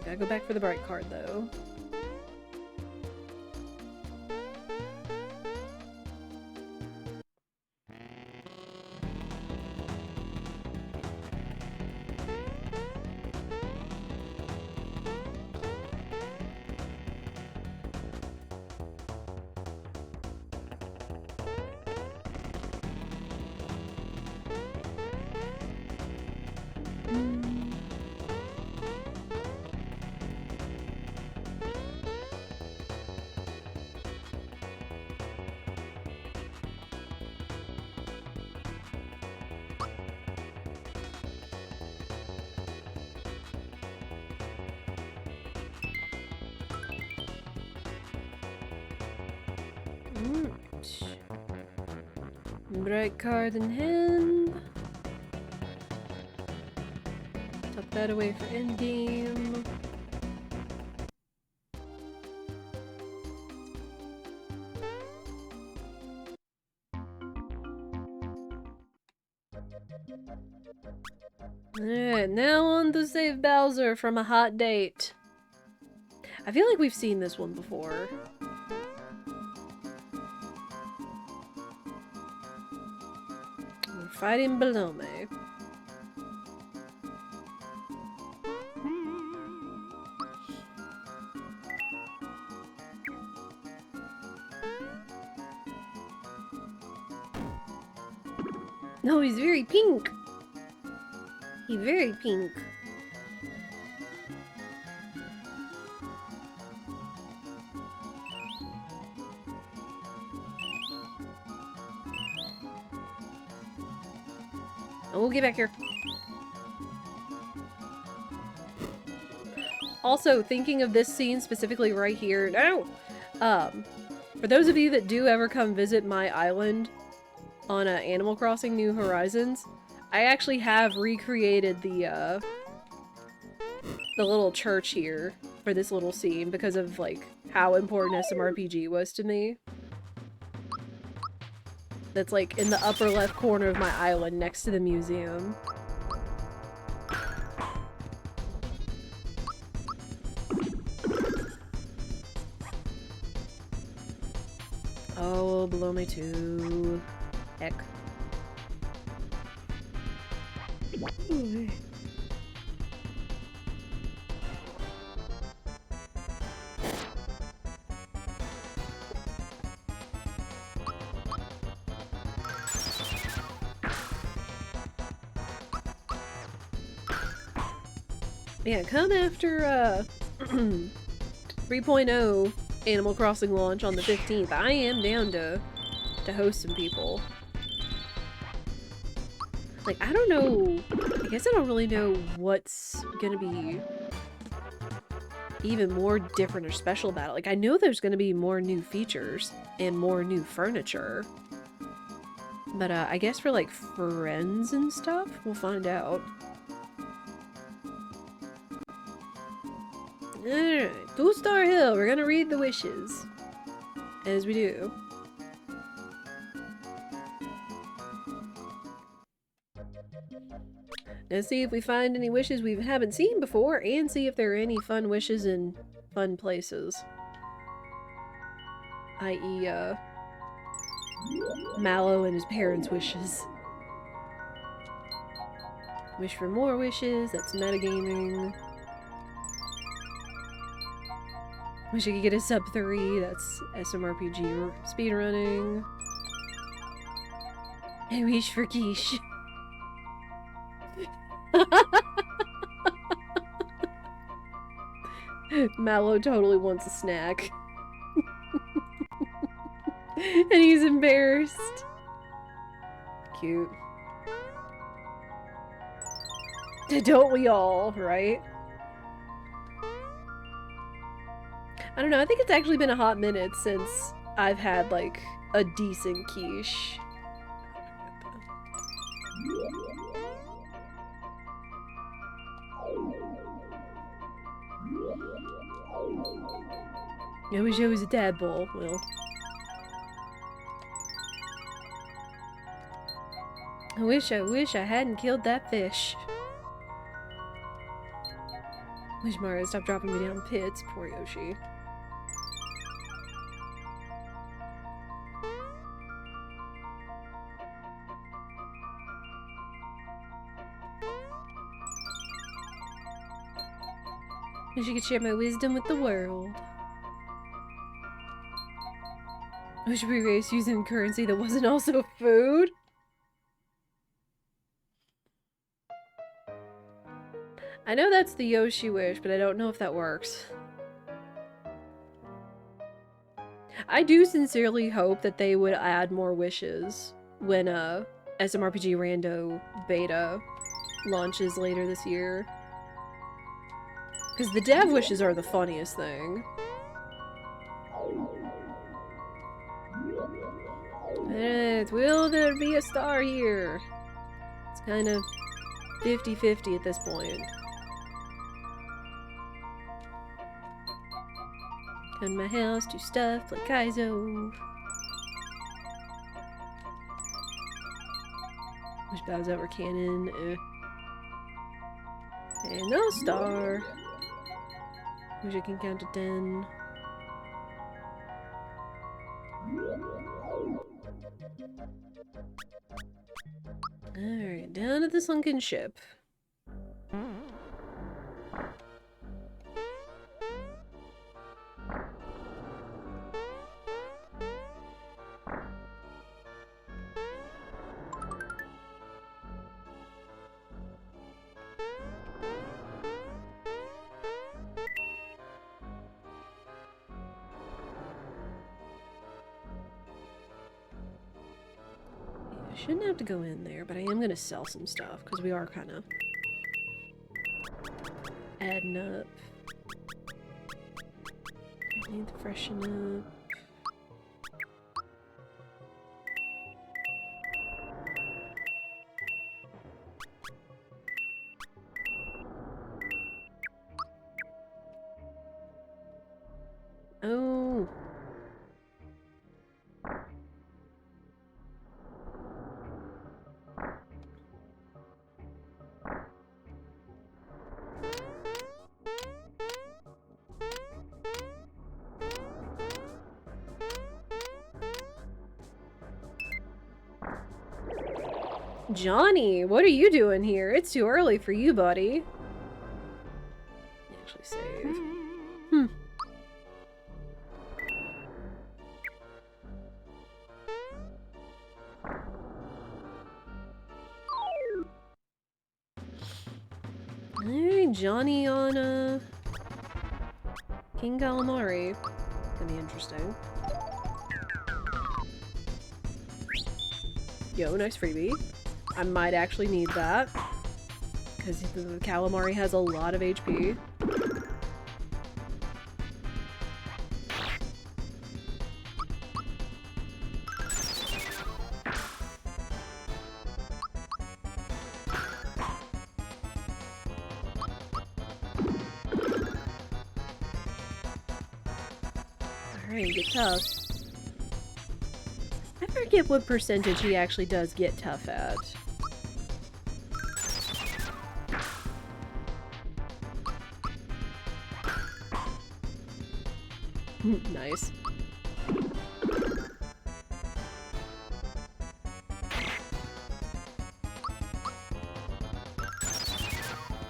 Gotta go back for the bright card, though. Bright card in hand. Tuck that away for endgame. Alright, now on to save Bowser from a hot date. I feel like we've seen this one before. We're fighting below me. No, he's very pink. He's very pink. Oh, get back here. Also, thinking of this scene specifically right here. No! For those of you that do ever come visit my island on Animal Crossing New Horizons, I actually have recreated the little church here for this little scene because of, like, how important smrpg was to me. That's, like, in the upper left corner of my island next to the museum. Oh, below me too. Heck. Ooh. Yeah, come after 3.0 Animal Crossing launch on the 15th. I am down to host some people. Like, I don't know. I guess I don't really know what's gonna be even more different or special about it. Like, I know there's gonna be more new features and more new furniture. But, I guess for, like, friends and stuff, we'll find out. Alright, 2-Star Hill, we're gonna read the wishes. As we do. Let's see if we find any wishes we haven't seen before, and see if there are any fun wishes in fun places. I.e., Mallow and his parents' wishes. Wish for more wishes, that's metagaming. Wish I could get a sub 3, that's smrpg speedrunning. I wish for quiche. Mallow totally wants a snack. And he's embarrassed. Cute. Don't we all, right? I don't know, I think it's actually been a hot minute since I've had, like, a decent quiche. I wish I was a tadpole. Well. I wish I hadn't killed that fish. Wish Mario stopped dropping me down pits. Poor Yoshi. Wish I could share my wisdom with the world. Wish we raced using currency that wasn't also food. I know that's the Yoshi wish, but I don't know if that works. I do sincerely hope that they would add more wishes when smrpg Rando beta launches later this year. Because the dev wishes are the funniest thing. Will there be a star here? It's kind of 50-50 at this point. Turn my house to stuff like Kaizo. Wish Bowser were canon. And no star. Wish I can count to 10. Alright, down at the sunken ship. I shouldn't have to go in there, but I am gonna sell some stuff, because we are kind of adding up. I need to freshen up. Oh. Johnny, what are you doing here? It's too early for you, buddy. Actually save. Alright, Johnny on, King Calamari. Gonna be interesting. Yo, nice freebie. I might actually need that. Because the Calamari has a lot of HP. Alright, get tough. I forget what percentage he actually does get tough at. Nice.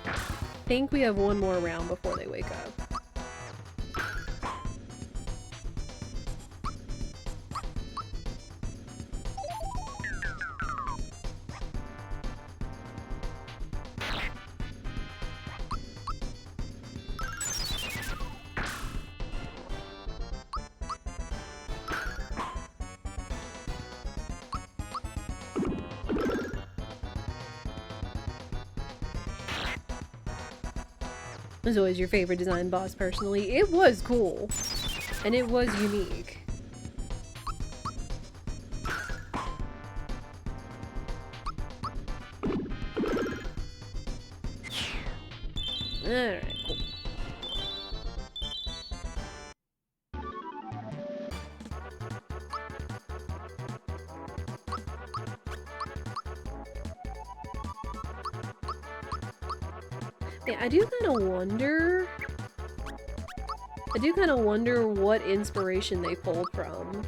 I think we have one more round before they wake up. Was always your favorite design boss, personally. It was cool. And it was unique. Alright, cool. Yeah, I do kind of wonder what inspiration they pulled from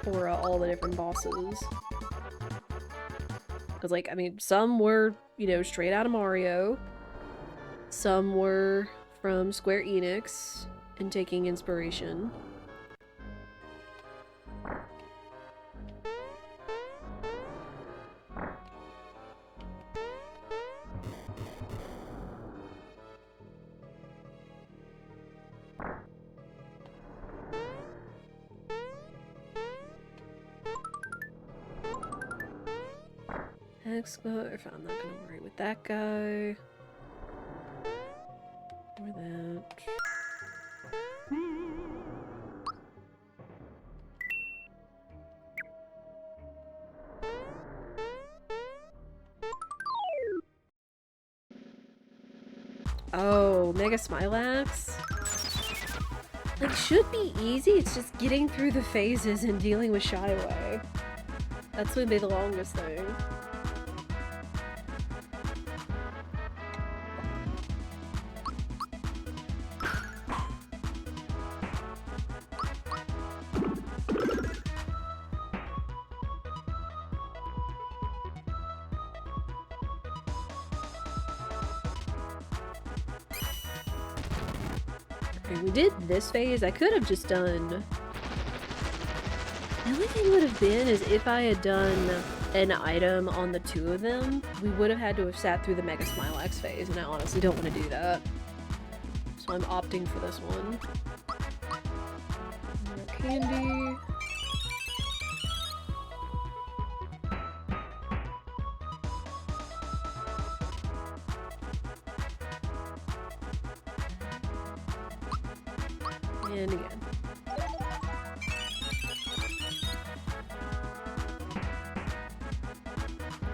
for all the different bosses. Because, like, I mean, some were, you know, straight out of Mario. Some were from Square Enix and taking inspiration. If I'm not gonna worry with that guy. Or that. Oh, Mega Smilax? Like, should be easy, it's just getting through the phases and dealing with Shy-Way. That's gonna be the longest thing. We did this phase. I could have just done... The only thing would have been is if I had done an item on the two of them, we would have had to have sat through the Mega Smilax phase, and I honestly don't want to do that. So I'm opting for this one. More candy. And again.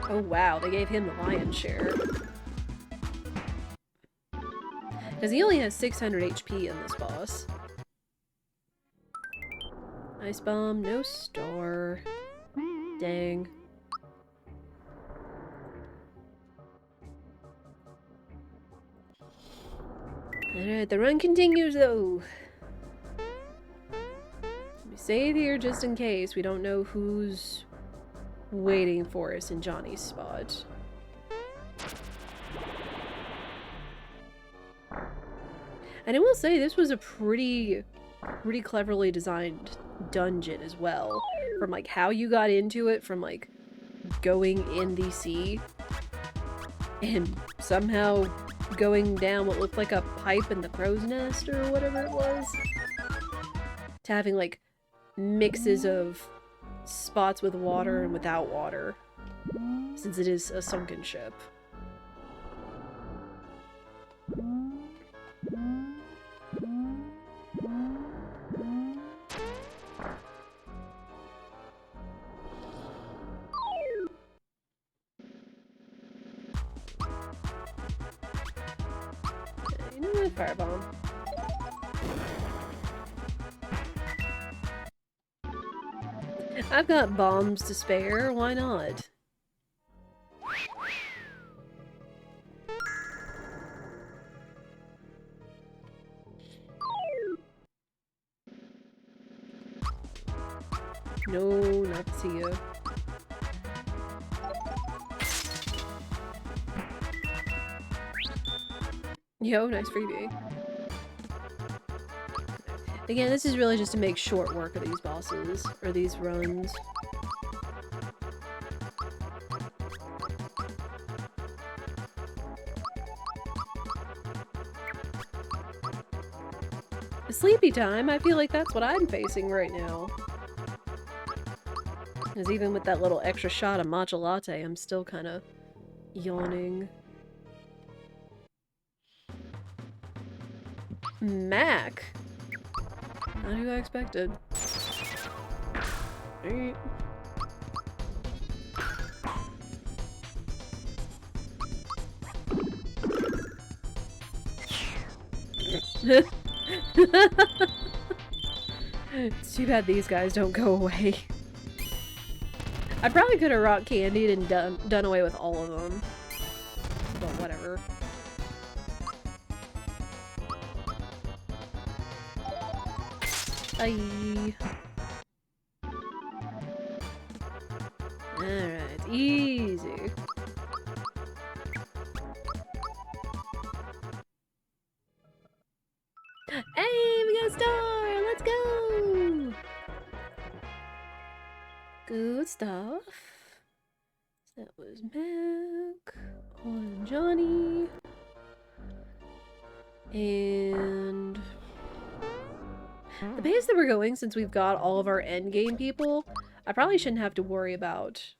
Oh wow, they gave him the lion's share. Because he only has 600 HP in this boss. Ice bomb, no star. Dang. Alright, the run continues though. We save here just in case. We don't know who's waiting for us in Johnny's spot. And I will say, this was a pretty cleverly designed dungeon as well. From like how you got into it, from like going in the sea and somehow going down what looked like a pipe in the crow's nest or whatever it was, to having like mixes of spots with water and without water, since it is a sunken ship. You know what? Firebomb. I've got bombs to spare, why not? No, not to see you. Yo, nice freebie. Again, this is really just to make short work of these bosses, or these runs. Sleepy time, I feel like that's what I'm facing right now. Because even with that little extra shot of matcha latte, I'm still kind of yawning. Mac? Not who I expected. Alright. It's too bad these guys don't go away. I probably could have rock candied and done away with all of them. But whatever. Bye. Alright, easy. Hey, we got a star! Let's go! Good stuff. That was Mac on Johnny. And the pace that we're going, since we've got all of our endgame people, I probably shouldn't have to worry about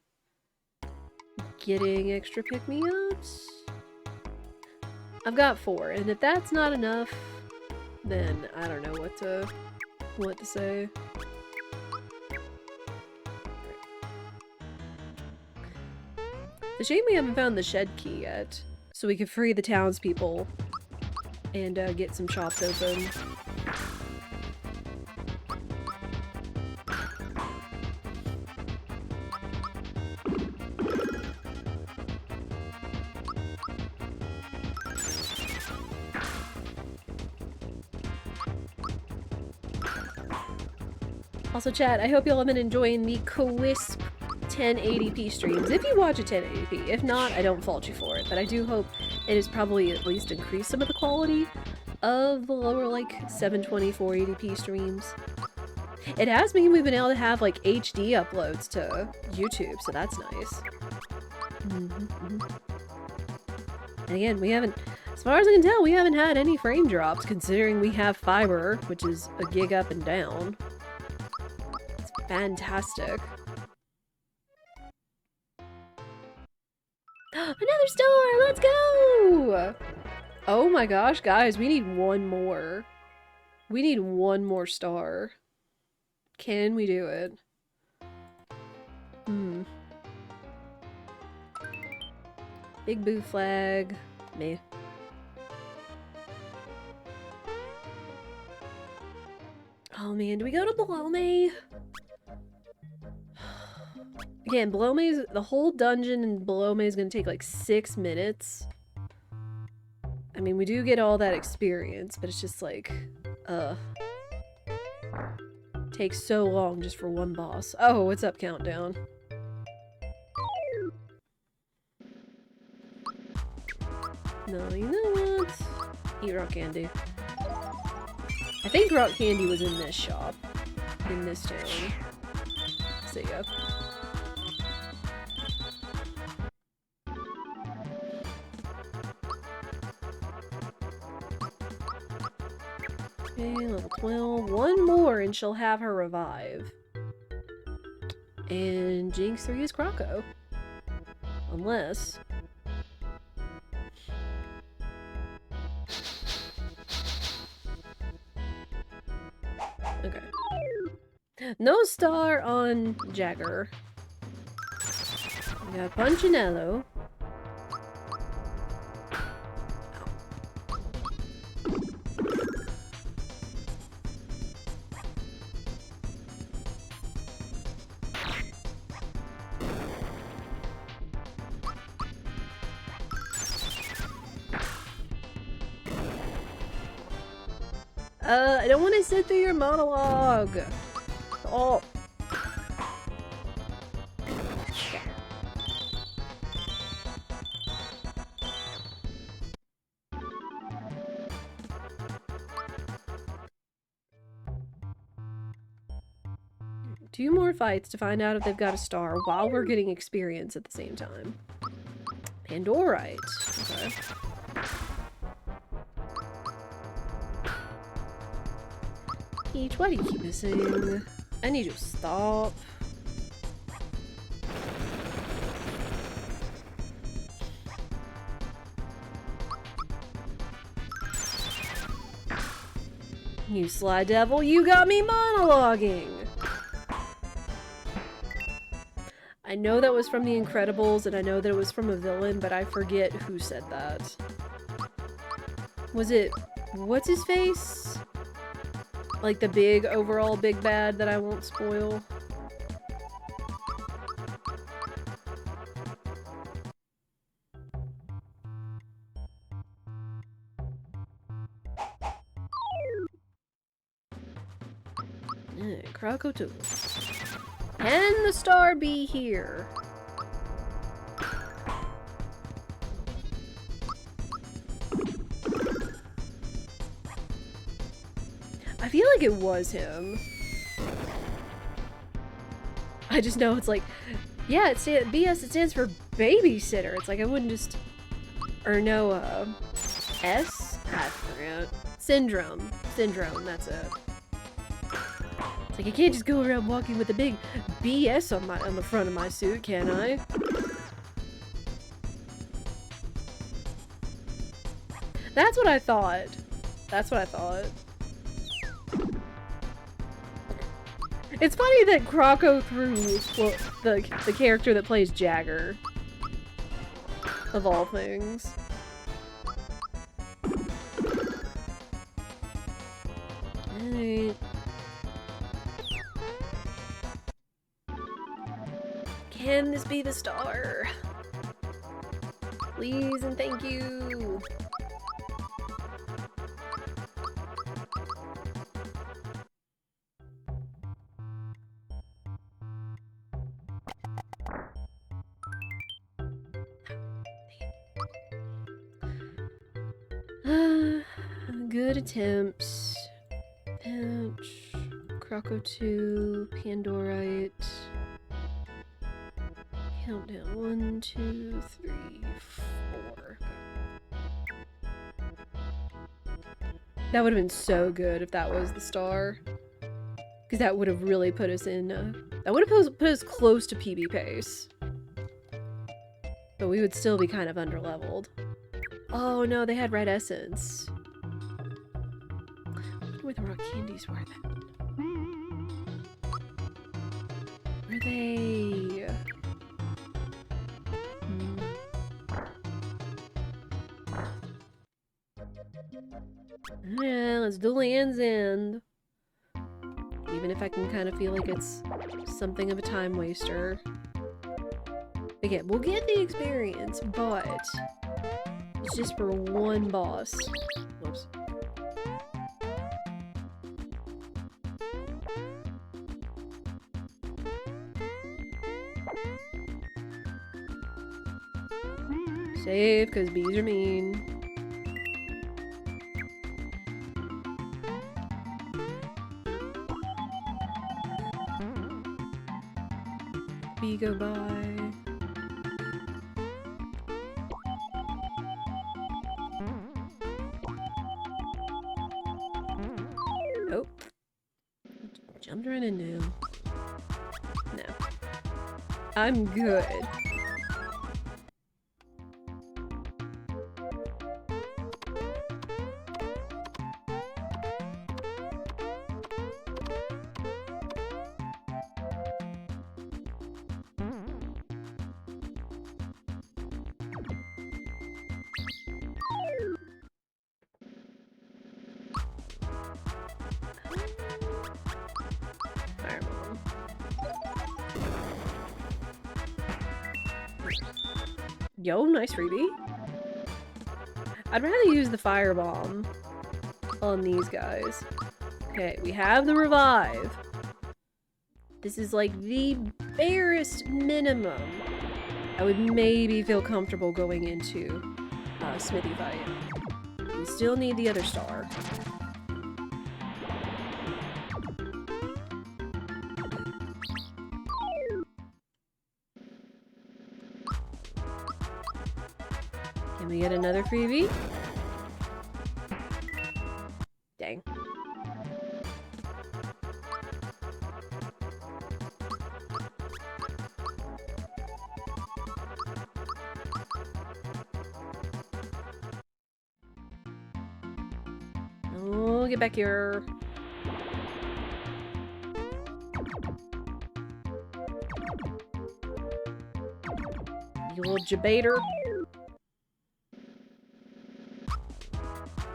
getting extra pick-me-ups. I've got 4, and if that's not enough, then I don't know what to say. It's a shame we haven't found the shed key yet, so we could free the townspeople and get some shops open. Also, chat, I hope y'all have been enjoying the crisp 1080p streams, if you watch a 1080p. If not, I don't fault you for it, but I do hope it has probably at least increased some of the quality of the lower, like, 720, 480p streams. It has mean we've been able to have, like, HD uploads to YouTube, so that's nice. And again, we haven't, as far as I can tell, we haven't had any frame drops, considering we have fiber, which is a gig up and down. It's fantastic. Another store! Let's go! Oh my gosh, guys, we need one more. We need one more star. Can we do it? Hmm. Big Boo flag. Meh. Oh man, do we go to Below Me? Again, Below Me is the whole dungeon, and Below Me is gonna take like 6 minutes. I mean, we do get all that experience, but it's just like, takes so long just for one boss. Oh, what's up, Countdown? No, you know what? Eat rock candy. I think rock candy was in this shop. In this town. So yeah. Okay, level 12. One more and she'll have her revive. And Jinx 3 is Croco. Unless... Okay. No star on Jagger. We got Punchinello. I don't want to sit through your monologue. Oh. Two more fights to find out if they've got a star while we're getting experience at the same time. Pandorite. Okay. Peach, why do you keep missing? I need you to stop. You sly devil, you got me monologuing! I know that was from The Incredibles, and I know that it was from a villain, but I forget who said that. Was it... what's his face? Like the big, overall big bad that I won't spoil? Croco 2. Can the star be here? I feel like it was him. I just know it's like, yeah, it BS, it stands for babysitter. It's like I wouldn't just, or no, S? I forgot. Syndrome, that's it. It's like I can't just go around walking with a big BS on the front of my suit, can I? That's what I thought. That's what I thought. It's funny that Croco threw the character that plays Jagger. Of all things. Alright. Can this be the star? Please and thank you. Good attempts. Pinch. Croco 2. Pandorite. Countdown. 1, 2, 3, 4. That would have been so good if that was the star. Because that would have really put us in, that would have put us close to PB pace. But we would still be kind of underleveled. Oh no, they had red essence. What do where the rock candies were then. Where are they? Yeah, let's do Land's End. Even if I can kind of feel like it's something of a time waster. Again, we'll get the experience, but it's just for one boss. Whoops. Save, because bees are mean. Bee go by. Oh. Jumped right into him. No. I'm good. Fireball. Yo, nice freebie. I'd rather use the firebomb on these guys. Okay, we have the revive. This is like the barest minimum I would maybe feel comfortable going into a Smithy fight. We still need the other star. Can we get another freebie? Dang. Oh, get back here. You little jabater.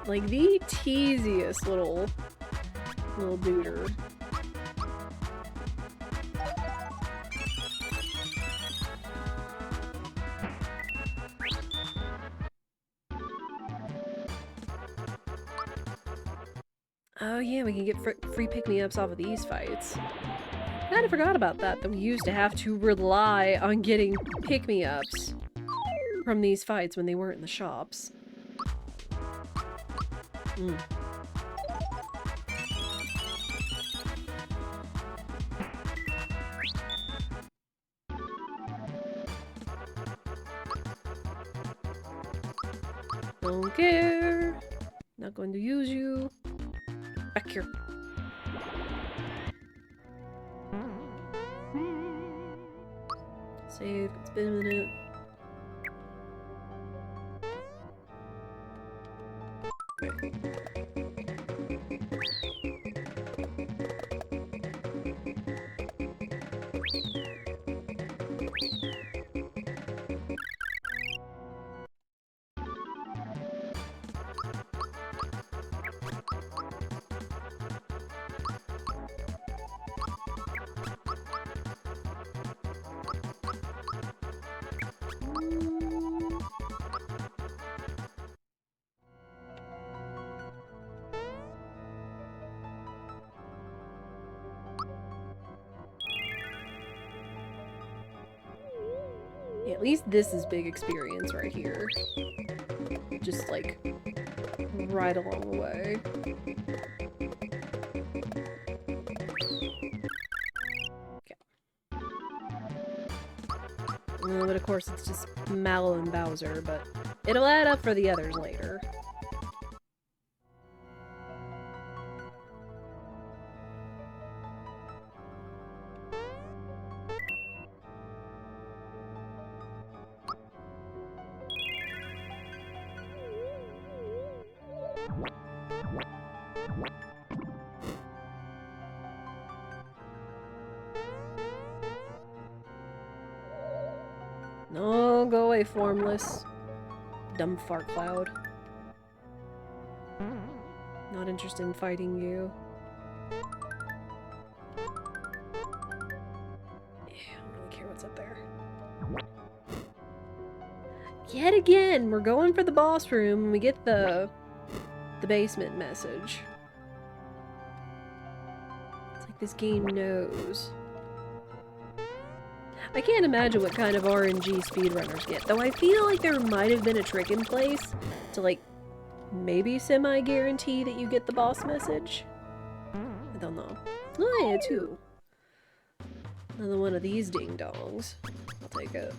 Like the teasiest little duder. Oh yeah, we can get free pick-me-ups off of these fights. Kinda forgot about that we used to have to rely on getting pick-me-ups from these fights when they weren't in the shops. Mm. Don't care. Not going to use you. Back here. Save. It's been a minute. Yeah, at least this is big experience right here. Just like right along the way. Okay. But of course it's just Mallow and Bowser, but it'll add up for the others later. away, formless. Dumb fart cloud. Not interested in fighting you. Yeah, I don't really care what's up there. Yet again, we're going for the boss room and we get the basement message. It's like this game knows. I can't imagine what kind of RNG speedrunners get, though I feel like there might have been a trick in place to, like, maybe semi-guarantee that you get the boss message. I don't know. Oh, yeah, two. Another one of these ding-dongs. I'll take it.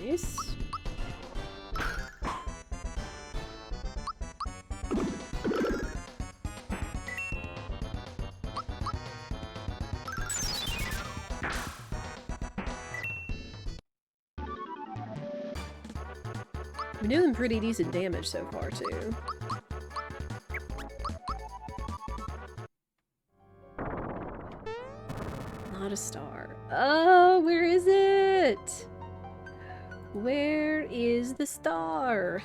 Nice. We're doing pretty decent damage so far, too. Not a star. Oh, where is it? Where is the star?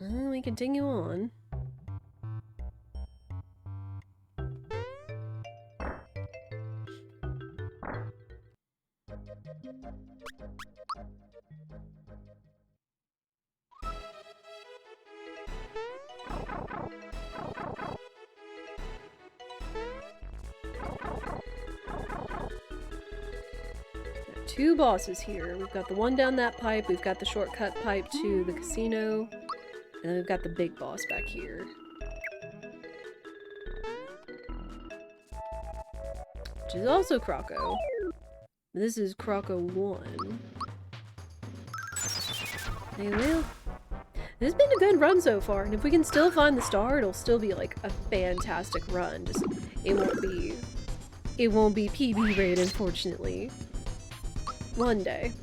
We continue on. Two bosses here. We've got the one down that pipe, we've got the shortcut pipe to the casino, and then we've got the big boss back here. Which is also Croco. This is Croco 1. Hey, well, this has been a good run so far, and if we can still find the star, it'll still be like a fantastic run. Just, it won't be PB rate, unfortunately. One day.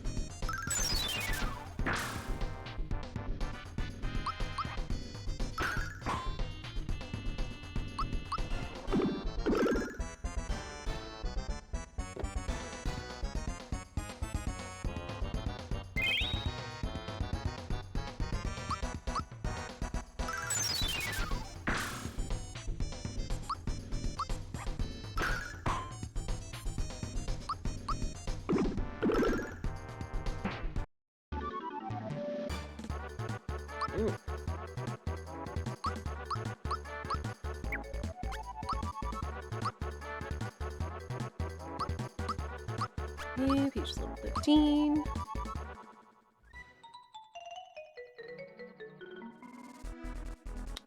Yeah, Peach level 15.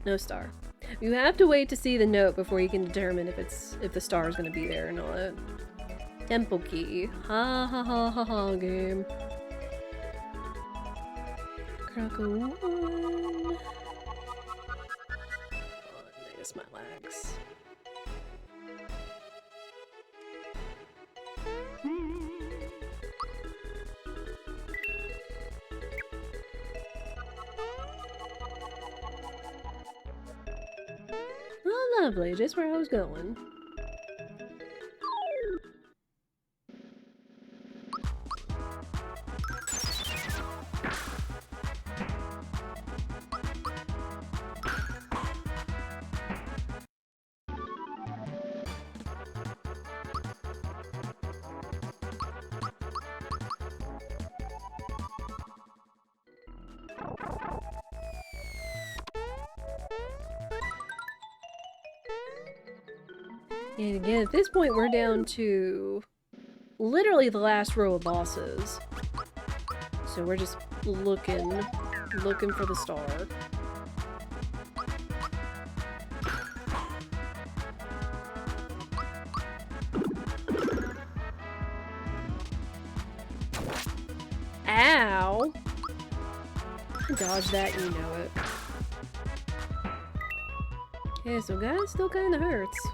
No star. You have to wait to see the note before you can determine if the star is going to be there or not. Temple key. Ha ha ha ha ha game. Croco 1. I guess my lags. Oh, lovely. Just where I was going. And again, at this point, we're down to literally the last row of bosses. So we're just looking for the star. Ow! Dodge that, you know it. Okay, so guys still kinda hurts.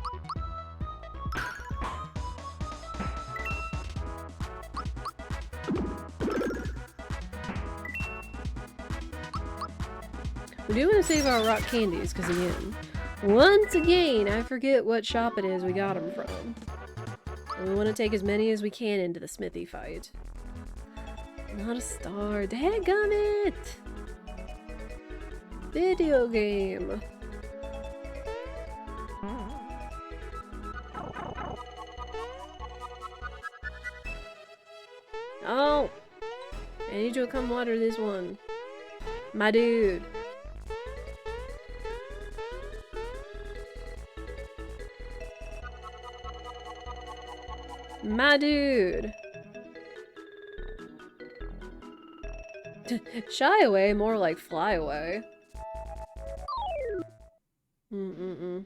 We do want to save our rock candies, because again, once again, I forget what shop it is we got them from. And we want to take as many as we can into the Smithy fight. Not a star. Dadgummit! Video game. Oh! I need you to come water this one. My dude. My dude. Shy away, more like fly away. Mm-mm-mm.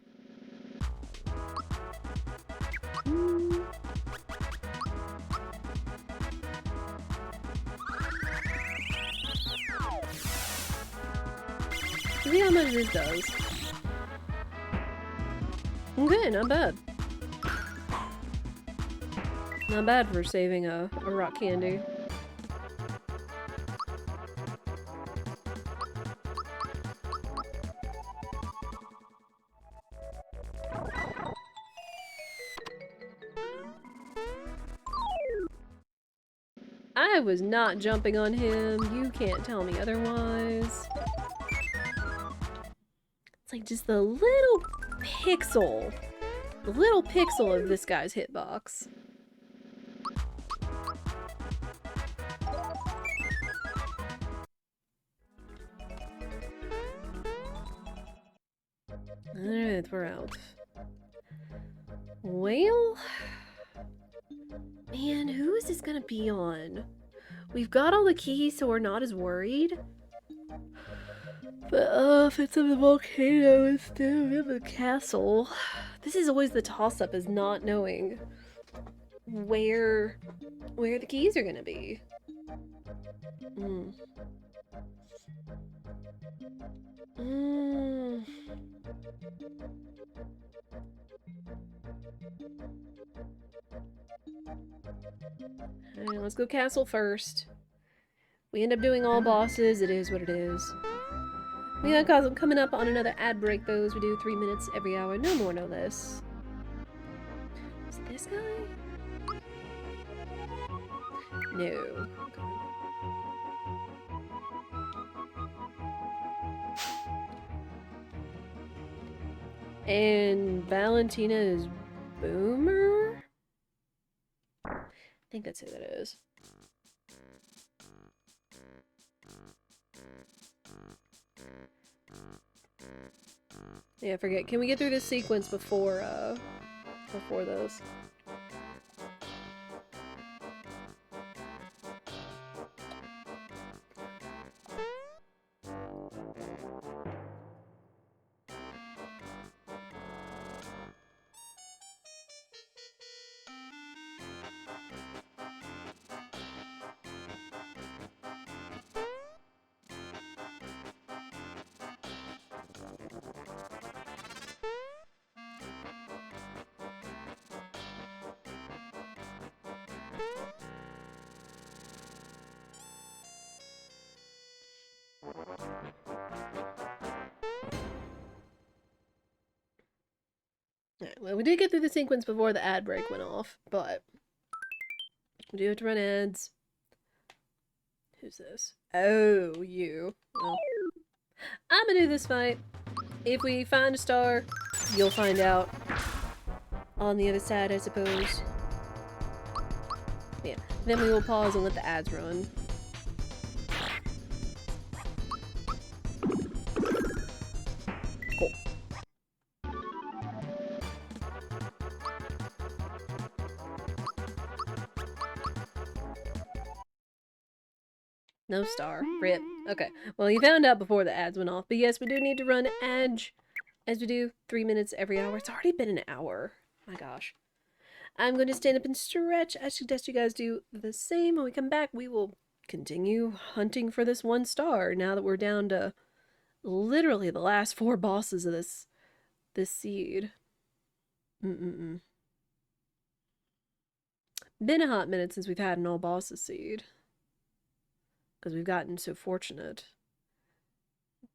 See how much this does. Okay, not bad. Not bad for saving a rock candy. I was not jumping on him. You can't tell me otherwise. It's like just the little pixel of this guy's hitbox. Alright, we're out. Well, man, who is this gonna be on? We've got all the keys, so we're not as worried. But if it's in the volcano instead of in the castle, this is always the toss-up, is not knowing where the keys are gonna be. Alright, let's go castle first. We end up doing all bosses, it is what it is. We got coming up on another ad break though, as we do 3 minutes every hour, no more, no less. Is it this guy? No. And Valentina is Boomer? I think that's who that is. Yeah, I forget. Can we get through this sequence before those? Alright, well, we did get through the sequence before the ad break went off, but we do have to run ads. Who's this? Oh, you. Well, I'm gonna do this fight. If we find a star, you'll find out on the other side, I suppose. Yeah, then we will pause and let the ads run. Cool. No star. Rip. Okay. Well, you found out before the ads went off. But yes, we do need to run ads as we do 3 minutes every hour. It's already been an hour. My gosh. I'm going to stand up and stretch. I suggest you guys do the same. When we come back, we will continue hunting for this 1 star now that we're down to literally the last 4 bosses of this this seed. Mm-mm-mm. Been a hot minute since we've had an all bosses seed. Because we've gotten so fortunate.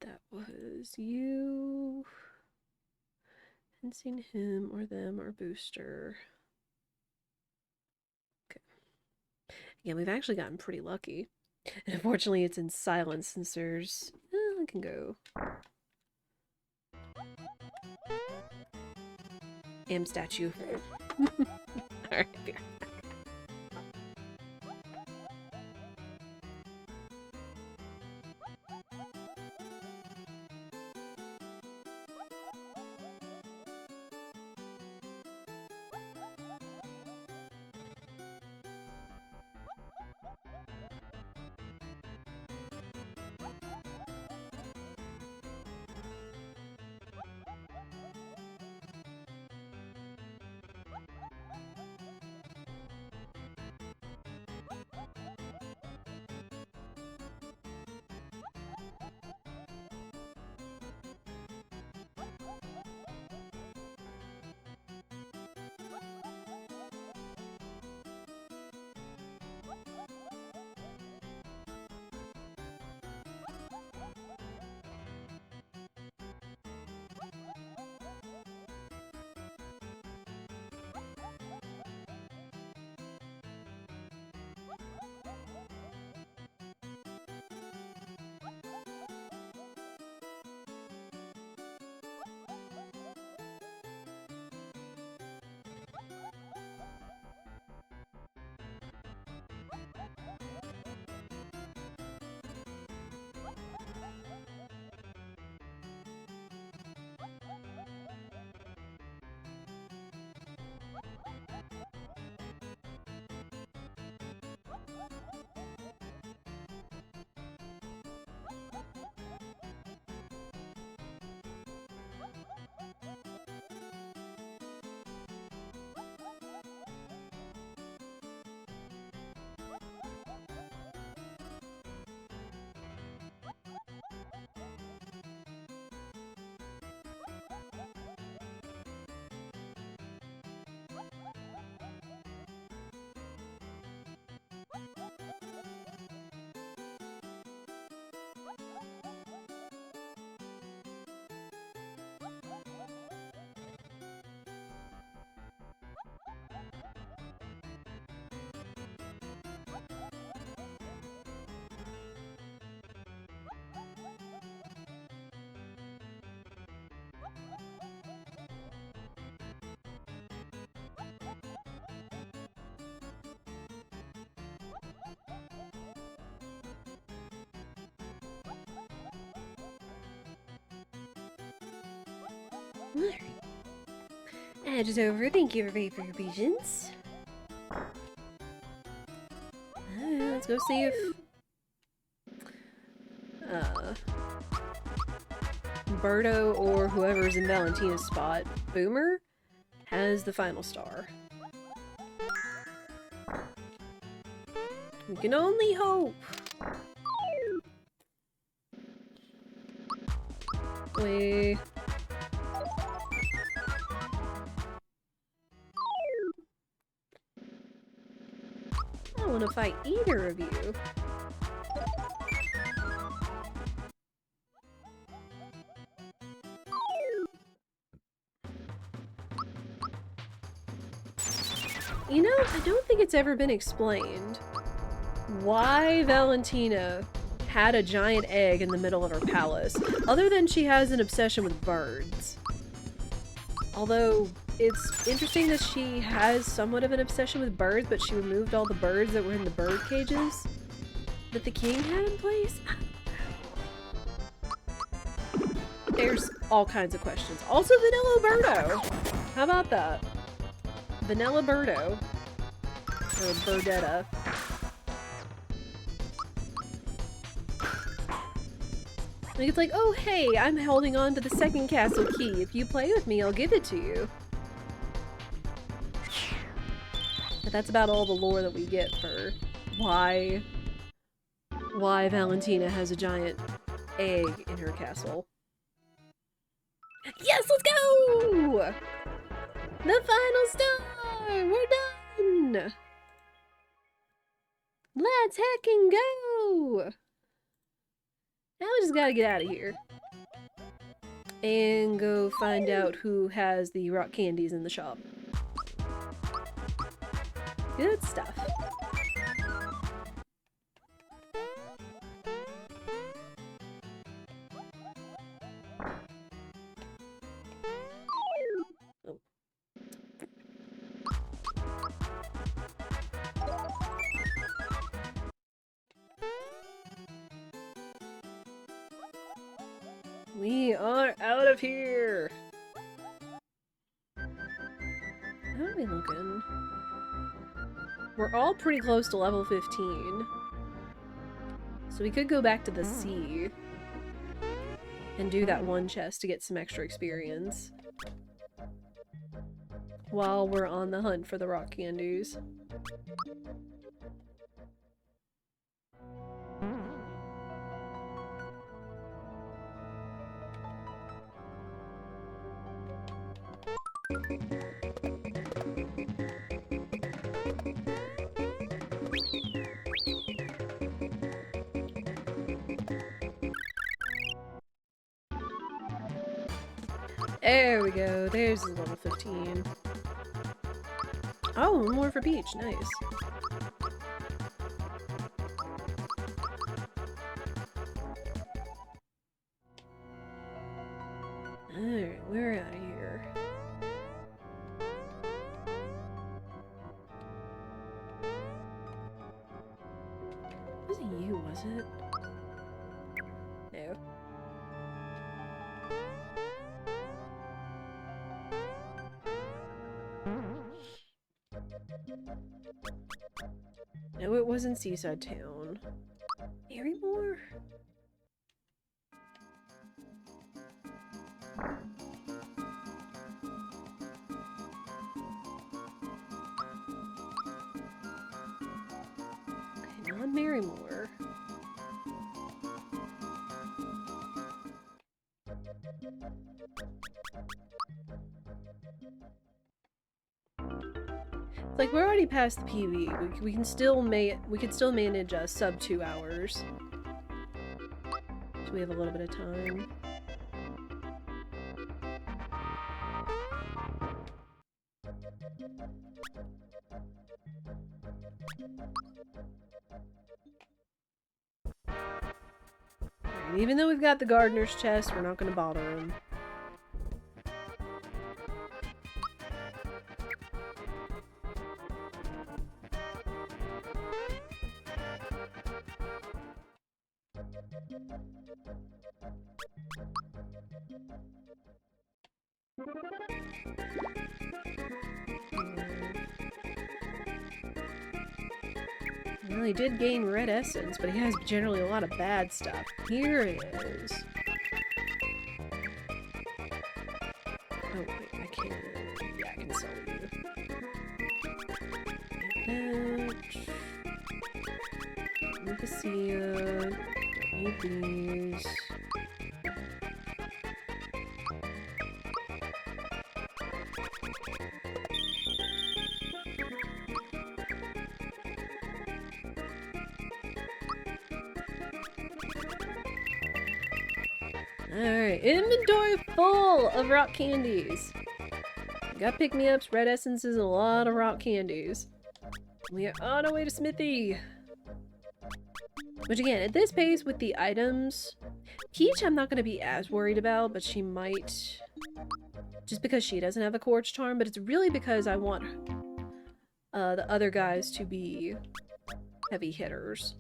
That was you. Hadn't seen him or them or booster. Okay. Yeah, we've actually gotten pretty lucky. And unfortunately, it's in silence since there's... I can go. Am statue. Alright, here. Alright. Edge is over. Thank you everybody for your patience. Let's go see if Birdo or whoever's in Valentina's spot, Boomer, has the final star. We can only hope. Wait. I don't want to fight either of you. You know, I don't think it's ever been explained why Valentina had a giant egg in the middle of her palace, other than she has an obsession with birds. Although, it's interesting that she has somewhat of an obsession with birds, but she removed all the birds that were in the bird cages that the king had in place. There's all kinds of questions. Also, Vanilla Birdo! How about that? Vanilla Birdo. Or Birdetta. Like, it's like, oh hey, I'm holding on to the second castle key. If you play with me, I'll give it to you. But that's about all the lore that we get for why Valentina has a giant egg in her castle. Yes, let's go! The final star! We're done! Let's heckin' go! Now we just gotta get out of here. And go find out who has the rock candies in the shop. Good stuff. Oh. We are out of here! How are we looking? We're all pretty close to level 15. So we could go back to the sea and do that one chest to get some extra experience while we're on the hunt for the rock candies. There we go. There's the level 15. Oh, more for Peach. Nice. Alright, we're out of here. Wasn't you, was it? No. No, it wasn't Seaside Town. Marymore? Okay, not Marymore. Like, we're already past the PB. We can still manage sub 2 hours. So we have a little bit of time. Right, even though we've got the gardener's chest, we're not gonna bother him. Well, he did gain red essence, but he has generally a lot of bad stuff. Here it is. Oh, wait, I can't. Yeah, I can sell you. Need to see don't need these. Alright, inventory full of rock candies. Got pick-me-ups, red essences, and a lot of rock candies. We are on our way to Smithy. Which again, at this pace with the items, Peach I'm not going to be as worried about, but she might... Just because she doesn't have a quartz charm, but it's really because I want the other guys to be heavy hitters.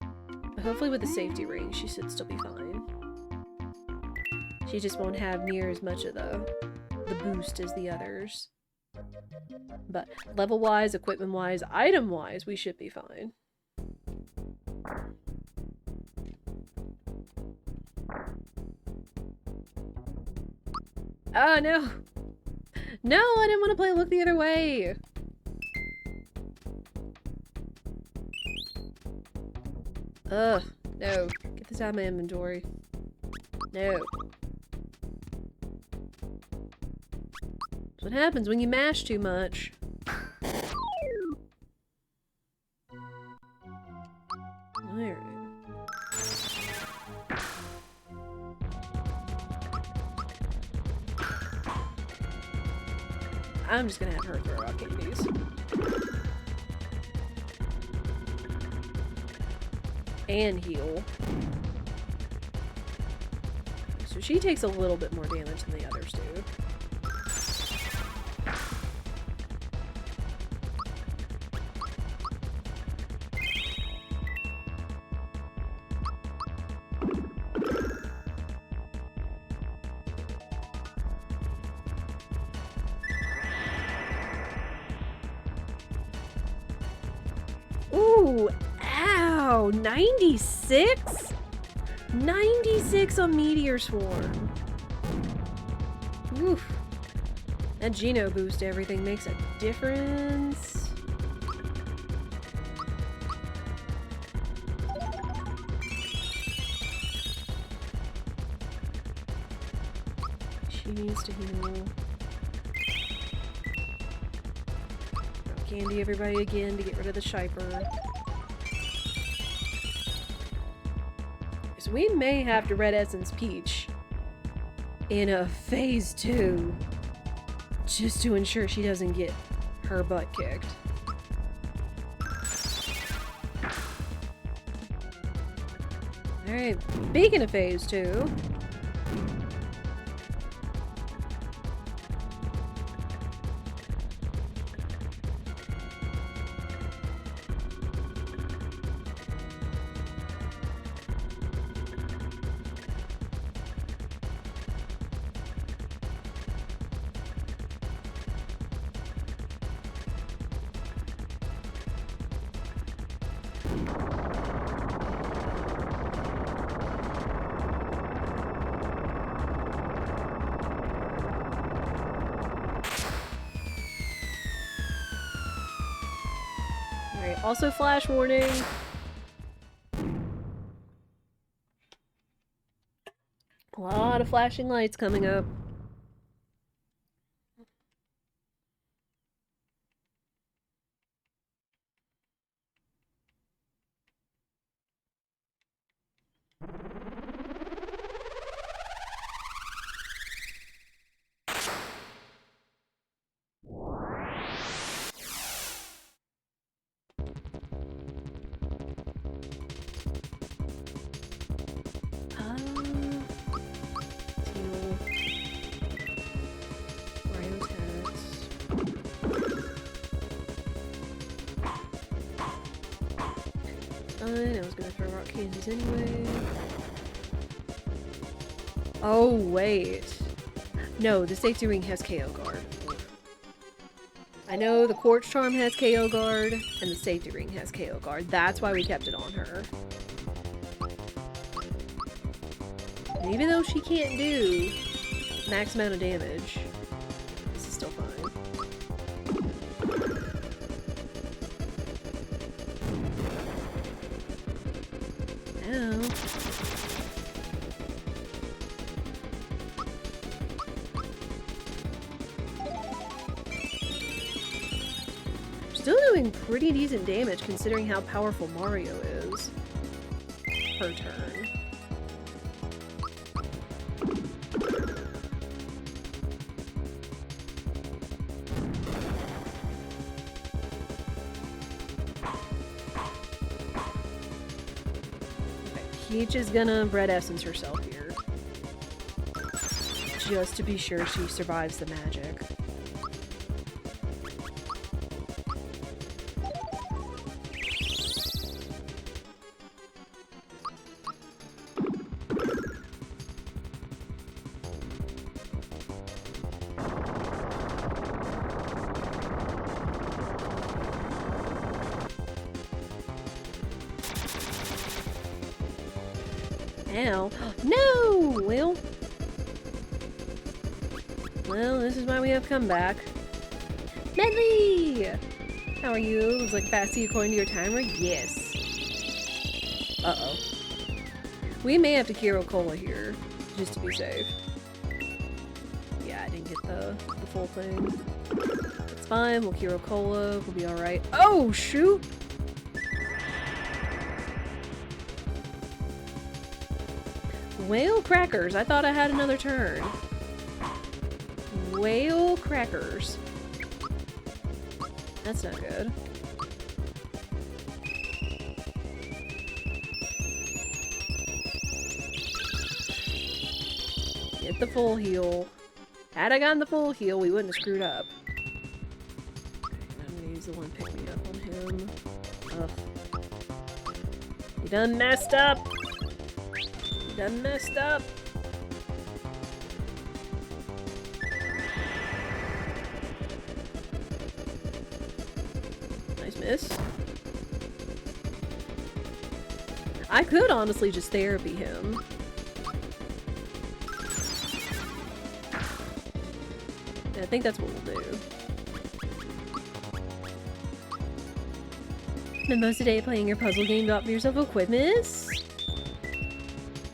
But hopefully with the safety ring, she should still be fine. She just won't have near as much of the boost as the others. But level-wise, equipment-wise, item-wise, we should be fine. Oh, no! No, I didn't want to play Look the Other Way! Ugh, no. Get this out of my inventory. No. What happens when you mash too much? Alright. I'm just gonna have her throw out candies. And heal. So she takes a little bit more damage than the others do. Ooh, ow, 96? 96 on Meteor Swarm. Oof. That Geno boost to everything makes a difference. She needs to heal. Candy everybody again to get rid of the Shiper. So we may have to Red Essence Peach in a phase 2 just to ensure she doesn't get her butt kicked. Alright, speaking of phase 2. Alright, also flash warning. A lot of flashing lights coming up. I was gonna throw rock candies anyway. Oh, wait. No, the safety ring has KO guard. I know the Quartz Charm has KO guard, and the safety ring has KO guard. That's why we kept it on her. And even though she can't do max amount of damage, this is still fine. Now... still doing pretty decent damage considering how powerful Mario is per turn. Okay, Peach is gonna Red Essence herself here. Just to be sure she survives the magic. Ow. No! Well, this is why we have comeback. Medley! How are you? Looks like fasty according to your timer? Yes. Uh-oh. We may have to Hero Cola here, just to be safe. Yeah, I didn't get the full thing. It's fine, we'll Hero Cola, we'll be alright. Oh, shoot! Whale crackers, I thought I had another turn. Whale crackers. That's not good. Get the full heal. Had I gotten the full heal, we wouldn't have screwed up. I'm gonna use the one pick me up on him. Ugh. You done messed up! You done messed up! Nice miss. I could honestly just therapy him. I think that's what we'll do. Spend most of the day playing your puzzle game to offer yourself equipment.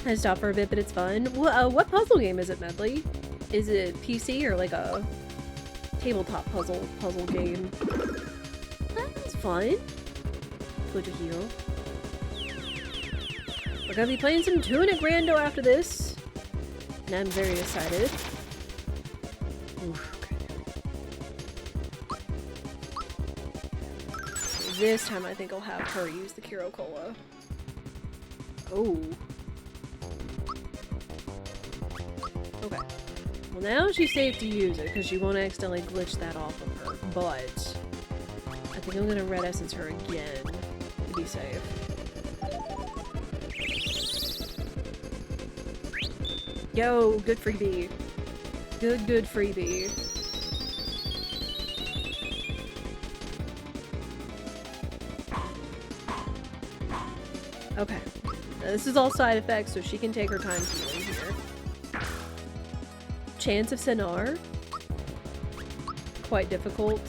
I stopped for a bit, but it's fun. What puzzle game is it, Medley? Is it PC or like a tabletop puzzle game? That's fun. Good to heal. We're gonna be playing some Tunic Rando after this, and I'm very excited. Oof. This time I think I'll have her use the Hero Cola. Oh. Okay. Well, now she's safe to use it because she won't accidentally glitch that off of her. But I think I'm gonna Red Essence her again to be safe. Yo, good freebie. Good freebie. Okay. Now, this is all side effects, so she can take her time healing here. Chance of Senar. Quite difficult.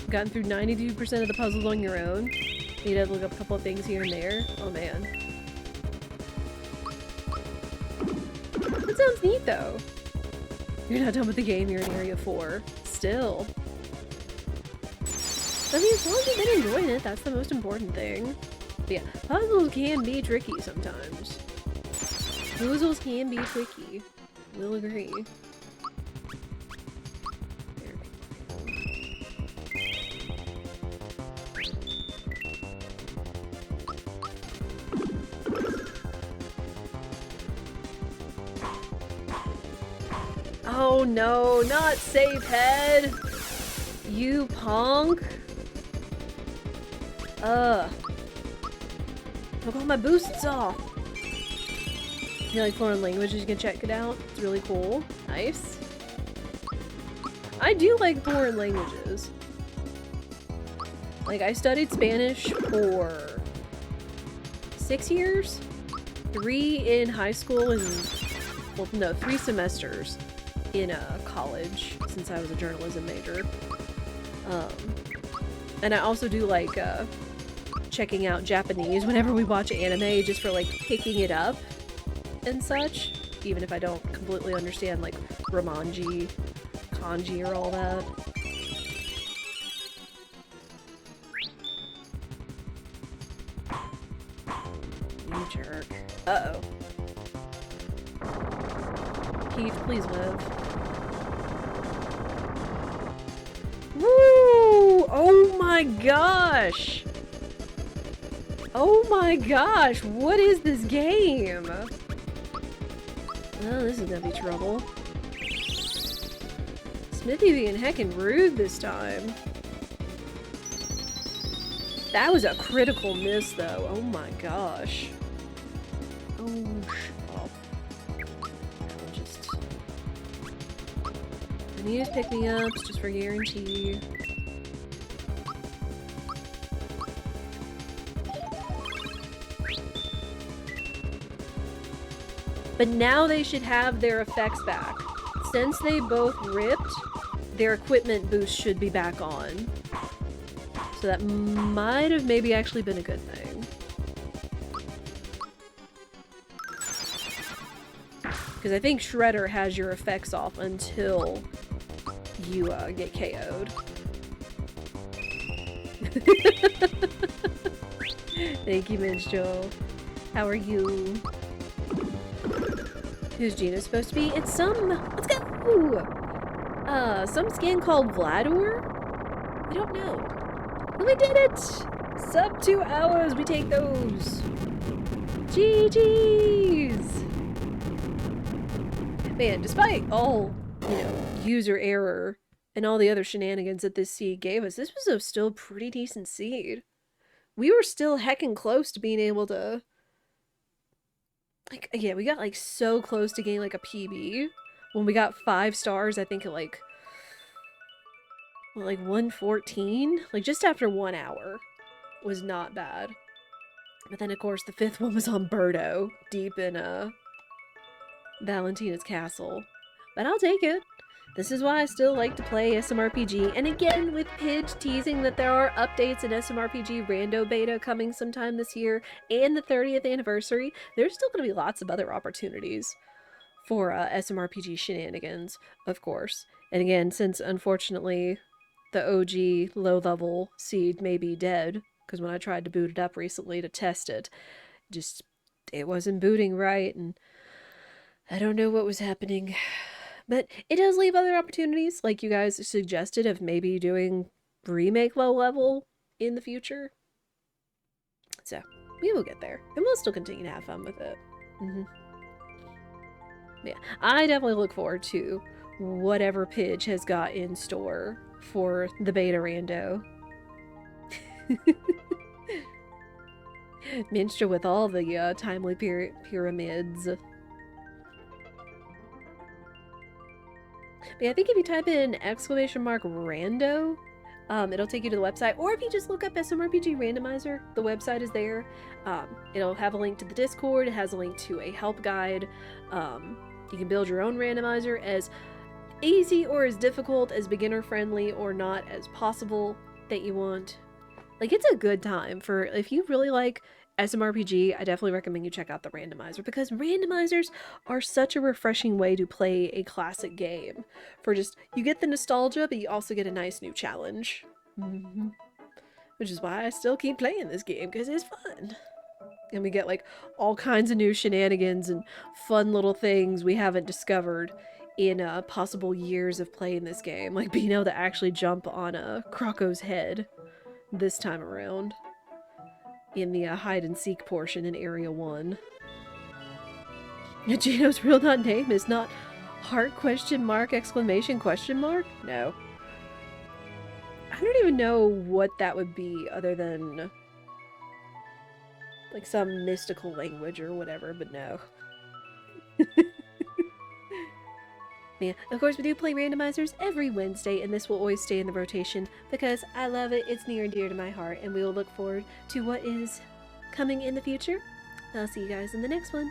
Gotten through 92% of the puzzles on your own. Need to look up a couple of things here and there. Oh man. That sounds neat though. You're not done with the game, you're in Area 4. Still. I mean, as long as you've been enjoying it, that's the most important thing. But yeah, puzzles can be tricky sometimes. Puzzles can be tricky. We'll agree. Oh no, not save head! You punk! Took all my boosts off! You like foreign languages, you can check it out. It's really cool. Nice. I do like foreign languages. Like, I studied Spanish for 6 years? 3 in high school and... well, no, 3 semesters in college, since I was a journalism major. And I also do like checking out Japanese whenever we watch anime, just for like picking it up and such, even if I don't completely understand like Romanji, kanji, or all that. You jerk. Uh-oh. Peach, please live. Woo! Oh my gosh! Oh my gosh! What is this game? Oh, this is gonna be trouble. Smithy being heckin' rude this time. That was a critical miss, though. Oh my gosh. Oh, well. I'll just... I need to pick me ups just for guarantee. But now they should have their effects back. Since they both ripped, their equipment boost should be back on. So that might have maybe actually been a good thing. Because I think Shredder has your effects off until you get KO'd. Thank you, Minstrel. How are you? Who's Gina supposed to be? It's some... Let's go! Some skin called Vlador? I don't know. But we did it! Sub 2 hours, we take those. GG's! Man, despite all, you know, user error and all the other shenanigans that this seed gave us, this was a still pretty decent seed. We were still heckin' close to being able to... Like, yeah, we got, like, so close to getting, like, a PB. When we got 5 stars, I think, at, like... Well, like, 114? Like, just after 1 hour. Was not bad. But then, of course, the 5th one was on Birdo. Deep in, Valentina's castle. But I'll take it. This is why I still like to play SMRPG, and again, with Pidge teasing that there are updates in SMRPG Rando Beta coming sometime this year, and the 30th anniversary, there's still going to be lots of other opportunities for SMRPG shenanigans, of course. And again, since unfortunately the OG low-level seed may be dead, because when I tried to boot it up recently to test it, it wasn't booting right, and I don't know what was happening. But it does leave other opportunities, like you guys suggested, of maybe doing remake low level in the future. So, we will get there. And we'll still continue to have fun with it. Yeah, I definitely look forward to whatever Pidge has got in store for the beta rando. Minstrel with all the timely pyramids. But yeah, I think if you type in !rando, it'll take you to the website. Or if you just look up SMRPG Randomizer, the website is there. It'll have a link to the Discord. It has a link to a help guide. You can build your own randomizer as easy or as difficult, as beginner friendly or not as possible that you want. Like, it's a good time for, if you really like SMRPG, I definitely recommend you check out the randomizer, because randomizers are such a refreshing way to play a classic game. For just, you get the nostalgia, but you also get a nice new challenge. Which is why I still keep playing this game, because it's fun. And we get, like, all kinds of new shenanigans and fun little things we haven't discovered in possible years of playing this game. Like being able to actually jump on Krako's head this time around. In the hide-and-seek portion in Area 1. Gino's real name is not heart ? Exclamation ? No. I don't even know what that would be other than like some mystical language or whatever, but no. Yeah, of course we do play randomizers every Wednesday, and this will always stay in the rotation because I love it, it's near and dear to my heart, and we will look forward to what is coming in the future. I'll see you guys in the next one.